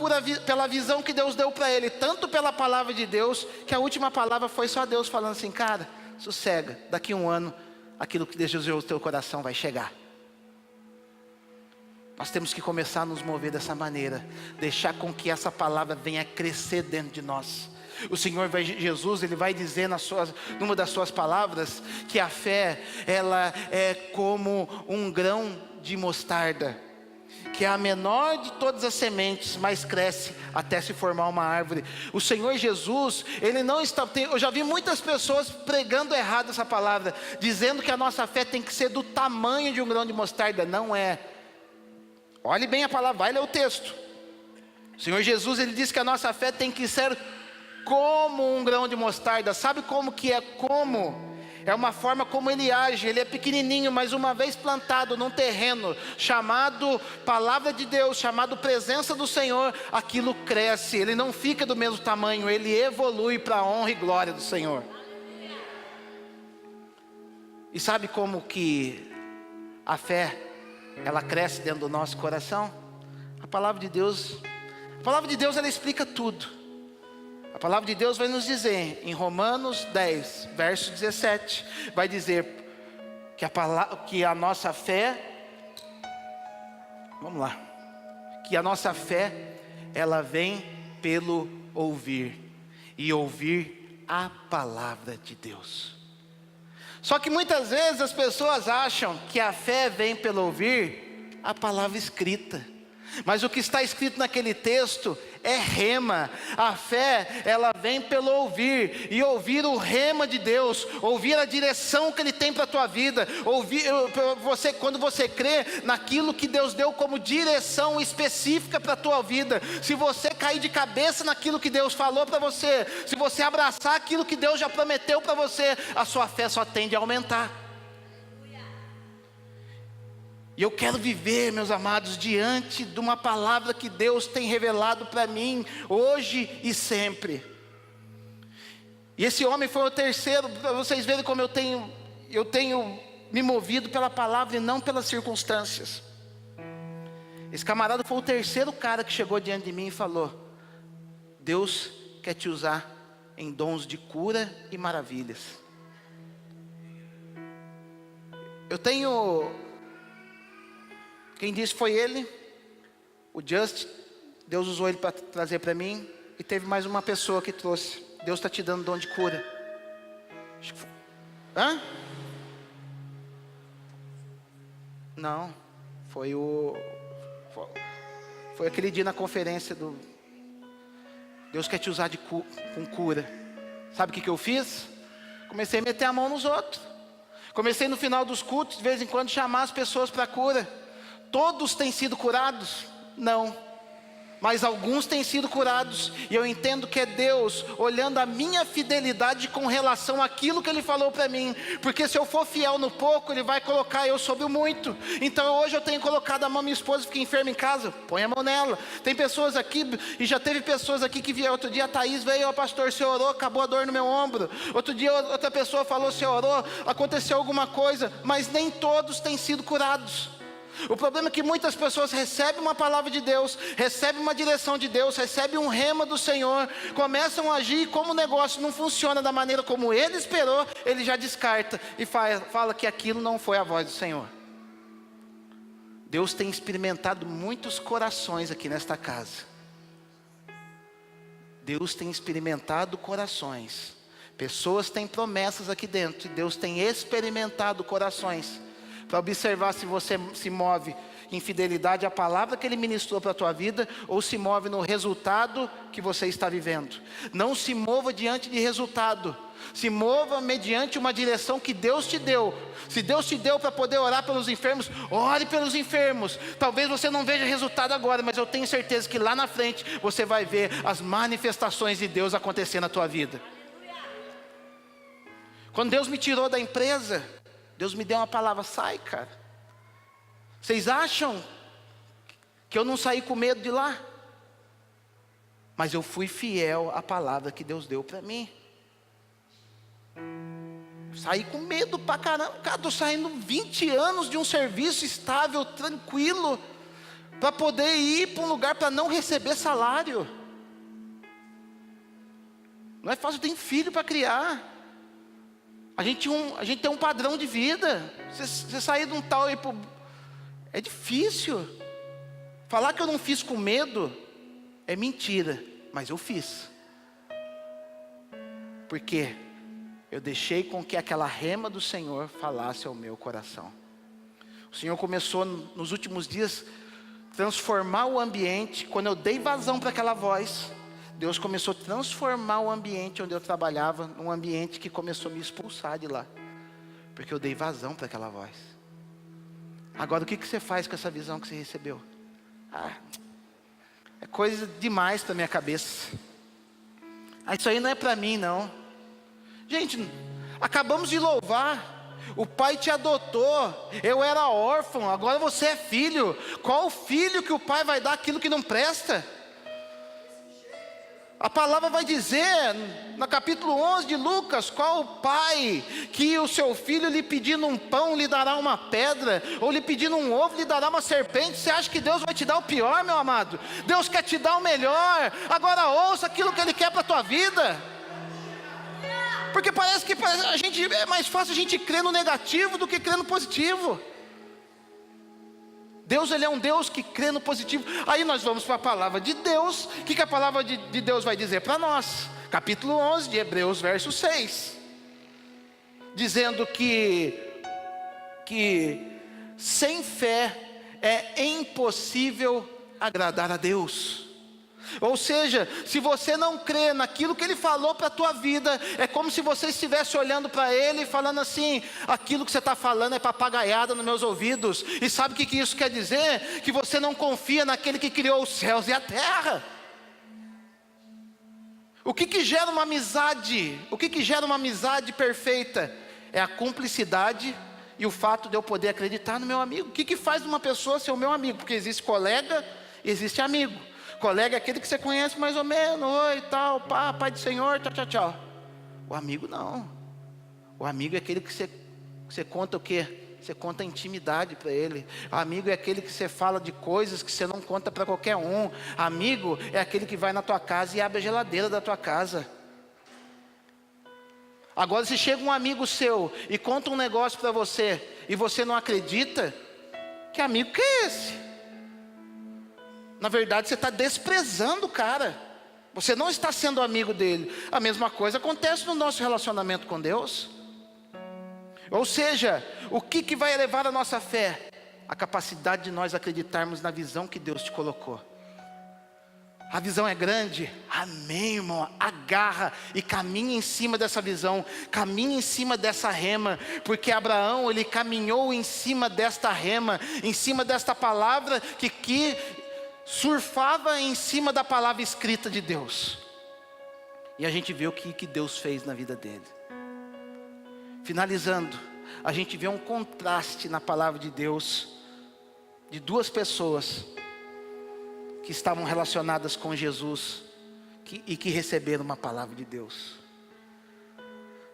pela visão que Deus deu para ele, tanto pela palavra de Deus, que a última palavra foi só Deus falando assim: cara, sossega, daqui a 1 ano, aquilo que desejou o teu coração vai chegar. Nós temos que começar a nos mover dessa maneira, deixar com que essa palavra venha crescer dentro de nós. O Senhor Jesus, Ele vai dizer numa das suas palavras, que a fé, ela é como um grão de mostarda, que é a menor de todas as sementes, mas cresce até se formar uma árvore. O Senhor Jesus, Ele não está... Eu já vi muitas pessoas pregando errado essa palavra, dizendo que a nossa fé tem que ser do tamanho de um grão de mostarda. Não é. Olhe bem a palavra, vai ler o texto. O Senhor Jesus, Ele diz que a nossa fé tem que ser como um grão de mostarda. Sabe como que é? É uma forma como Ele age. Ele é pequenininho, mas uma vez plantado num terreno chamado palavra de Deus, chamado presença do Senhor, aquilo cresce. Ele não fica do mesmo tamanho, ele evolui para a honra e glória do Senhor. E sabe como que a fé, ela cresce dentro do nosso coração? A palavra de Deus, ela explica tudo. A palavra de Deus vai nos dizer, em Romanos 10, verso 17, vai dizer que a nossa fé, vamos lá, que a nossa fé, ela vem pelo ouvir, e ouvir a palavra de Deus. Só que muitas vezes as pessoas acham que a fé vem pelo ouvir a palavra escrita. Mas o que está escrito naquele texto é rema. A fé, ela vem pelo ouvir, e ouvir o rema de Deus, ouvir a direção que Ele tem para a tua vida, quando você crê naquilo que Deus deu como direção específica para a tua vida. Se você cair de cabeça naquilo que Deus falou para você, se você abraçar aquilo que Deus já prometeu para você, a sua fé só tende a aumentar. E eu quero viver, meus amados, diante de uma palavra que Deus tem revelado para mim, hoje e sempre. E esse homem foi o terceiro, para vocês verem como eu tenho me movido pela palavra e não pelas circunstâncias. Esse camarada foi o terceiro cara que chegou diante de mim e falou: Deus quer te usar em dons de cura e maravilhas. Quem disse foi ele, o Just. Deus usou ele para trazer para mim. E teve mais uma pessoa que trouxe. Deus está te dando dom de cura. Não, foi aquele dia na conferência do Deus quer te usar com cura. Sabe o que eu fiz? Comecei a meter a mão nos outros. Comecei no final dos cultos, de vez em quando, chamar as pessoas para cura. Todos têm sido curados? Não. mas alguns têm sido curados, e eu entendo que é Deus olhando a minha fidelidade com relação àquilo que Ele falou para mim, porque se eu for fiel no pouco, Ele vai colocar eu sobre o muito. Então hoje eu tenho colocado a mão, minha esposa fica enferma em casa, põe a mão nela. Tem pessoas aqui, e já teve pessoas aqui que vieram, outro dia a Thaís veio, pastor, você orou, acabou a dor no meu ombro. Outro dia outra pessoa falou, você orou, aconteceu alguma coisa, mas nem todos têm sido curados. O problema é que muitas pessoas recebem uma palavra de Deus, recebem uma direção de Deus, recebem um rema do Senhor, começam a agir, e como o negócio não funciona da maneira como ele esperou, ele já descarta e fala que aquilo não foi a voz do Senhor. Deus tem experimentado muitos corações aqui nesta casa. Deus tem experimentado corações. Pessoas têm promessas aqui dentro, e Deus tem experimentado corações, para observar se você se move em fidelidade à palavra que Ele ministrou para a tua vida, ou se move no resultado que você está vivendo. Não se mova diante de resultado, se mova mediante uma direção que Deus te deu. Se Deus te deu para poder orar pelos enfermos, ore pelos enfermos. Talvez você não veja resultado agora, mas eu tenho certeza que lá na frente você vai ver as manifestações de Deus acontecer na tua vida. Quando Deus me tirou da empresa, Deus me deu uma palavra, sai, cara. Vocês acham que eu não saí com medo de lá? Mas eu fui fiel à palavra que Deus deu para mim. Saí com medo pra caramba. Cara, estou saindo 20 anos de um serviço estável, tranquilo, para poder ir para um lugar para não receber salário. Não é fácil, tem filho para criar. A gente tem um padrão de vida. Você sair de um tal e é difícil. Falar que eu não fiz com medo é mentira, mas eu fiz. Por quê? Eu deixei com que aquela rema do Senhor falasse ao meu coração. O Senhor começou nos últimos dias transformar o ambiente. Quando eu dei vazão para aquela voz, Deus começou a transformar o ambiente onde eu trabalhava num ambiente que começou a me expulsar de lá, porque eu dei vazão para aquela voz. Agora o que você faz com essa visão que você recebeu? É coisa demais para minha cabeça. Isso aí não é para mim não. Gente, acabamos de louvar. O pai te adotou. Eu era órfão, agora você é filho. Qual o filho que o pai vai dar aquilo que não presta? A palavra vai dizer, no capítulo 11 de Lucas, qual o pai que o seu filho lhe pedindo um pão lhe dará uma pedra, ou lhe pedindo um ovo lhe dará uma serpente? Você acha que Deus vai te dar o pior, meu amado? Deus quer te dar o melhor. Agora ouça aquilo que Ele quer para a tua vida. Porque parece que é mais fácil a gente crer no negativo do que crer no positivo. Deus, Ele é um Deus que crê no positivo. Aí nós vamos para a palavra de Deus. O que a palavra de Deus vai dizer para nós? Capítulo 11 de Hebreus, verso 6. Dizendo que sem fé é impossível agradar a Deus. Ou seja, se você não crê naquilo que Ele falou para a tua vida, é como se você estivesse olhando para Ele e falando assim: aquilo que você está falando é papagaiada nos meus ouvidos. E sabe o que isso quer dizer? Que você não confia naquele que criou os céus e a terra. O que gera uma amizade? O que gera uma amizade perfeita? É a cumplicidade e o fato de eu poder acreditar no meu amigo. O que faz uma pessoa ser o meu amigo? Porque existe colega e existe amigo. Colega é aquele que você conhece mais ou menos, oi, tal, pai do Senhor, tchau, tchau, tchau. O amigo não. O amigo é aquele que você conta o quê? Você conta a intimidade para ele. O amigo é aquele que você fala de coisas que você não conta para qualquer um. Amigo é aquele que vai na tua casa e abre a geladeira da tua casa. Agora, se chega um amigo seu e conta um negócio para você e você não acredita, que amigo que é esse? Na verdade, você está desprezando o cara. Você não está sendo amigo dele. A mesma coisa acontece no nosso relacionamento com Deus. Ou seja, o que vai elevar a nossa fé? A capacidade de nós acreditarmos na visão que Deus te colocou. A visão é grande? Amém, irmão. Agarra e caminha em cima dessa visão. Caminha em cima dessa rema. Porque Abraão, ele caminhou em cima desta rema, em cima desta palavra que surfava em cima da palavra escrita de Deus. E a gente vê o que Deus fez na vida dele. Finalizando, a gente vê um contraste na palavra de Deus, de duas pessoas que estavam relacionadas com Jesus e que receberam uma palavra de Deus.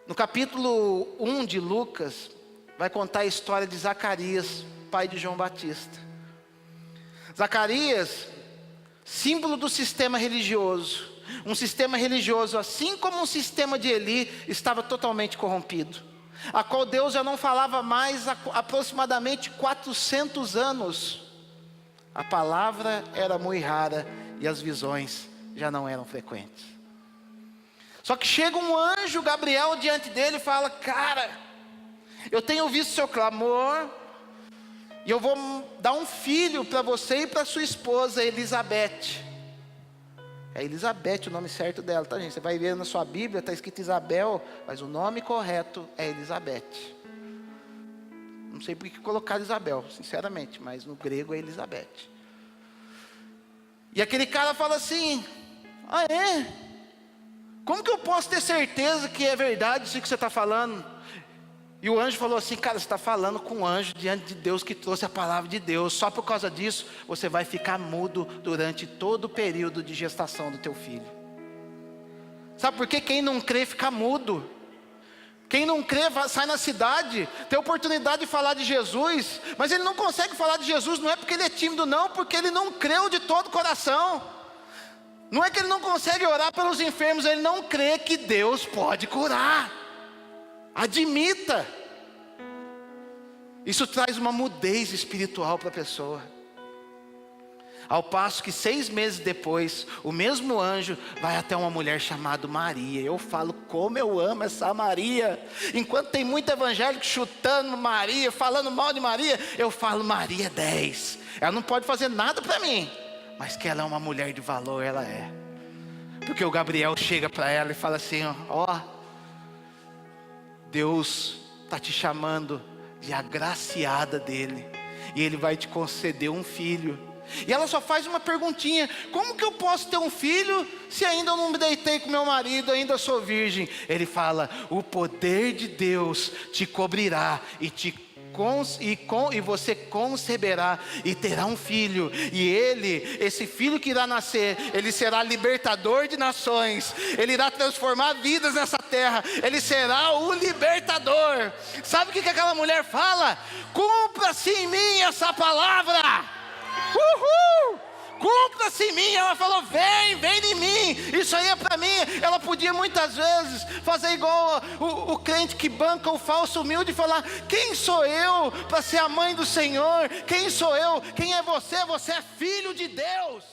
No capítulo 1 de Lucas, vai contar a história de Zacarias, pai de João Batista. Zacarias, símbolo do sistema religioso. Um sistema religioso, assim como um sistema de Eli, estava totalmente corrompido, a qual Deus já não falava mais há aproximadamente 400 anos. A palavra era muito rara e as visões já não eram frequentes. Só que chega um anjo, Gabriel, diante dele e fala: cara, eu tenho visto seu clamor, e eu vou dar um filho para você e para sua esposa Elizabeth. É Elizabeth o nome certo dela, tá, gente? Você vai ver na sua Bíblia, está escrito Isabel, mas o nome correto é Elizabeth. Não sei por que colocaram Isabel, sinceramente, mas no grego é Elizabeth. E aquele cara fala assim: ah, é? Como que eu posso ter certeza que é verdade isso que você está falando? E o anjo falou assim: cara, você está falando com um anjo diante de Deus que trouxe a palavra de Deus. Só por causa disso, você vai ficar mudo durante todo o período de gestação do teu filho. Sabe por quê? Quem não crê fica mudo. Quem não crê sai na cidade, tem oportunidade de falar de Jesus, mas ele não consegue falar de Jesus, não é porque ele é tímido não, porque ele não creu de todo o coração. Não é que ele não consegue orar pelos enfermos, ele não crê que Deus pode curar. Admita. Isso traz uma mudez espiritual para a pessoa. Ao passo que 6 meses depois, o mesmo anjo vai até uma mulher chamada Maria. Eu falo, como eu amo essa Maria. Enquanto tem muito evangélico chutando Maria, falando mal de Maria, eu falo, Maria 10. Ela não pode fazer nada para mim, mas que ela é uma mulher de valor, ela é. Porque o Gabriel chega para ela e fala assim: ó, Deus está te chamando de agraciada dele, e ele vai te conceder um filho. E ela só faz uma perguntinha: como que eu posso ter um filho se ainda eu não me deitei com meu marido, ainda sou virgem? Ele fala: o poder de Deus te cobrirá e você conceberá e terá um filho, e esse filho que irá nascer, ele será libertador de nações, ele irá transformar vidas nessa terra, ele será o libertador. Sabe o que aquela mulher fala? Cumpra-se em mim essa palavra. Uhul! Cumpra-se em mim. Ela falou: vem em mim, isso aí é para mim. Ela podia muitas vezes fazer igual o crente que banca o falso humilde e falar: quem sou eu para ser a mãe do Senhor? Quem sou eu? Quem é você? Você é filho de Deus.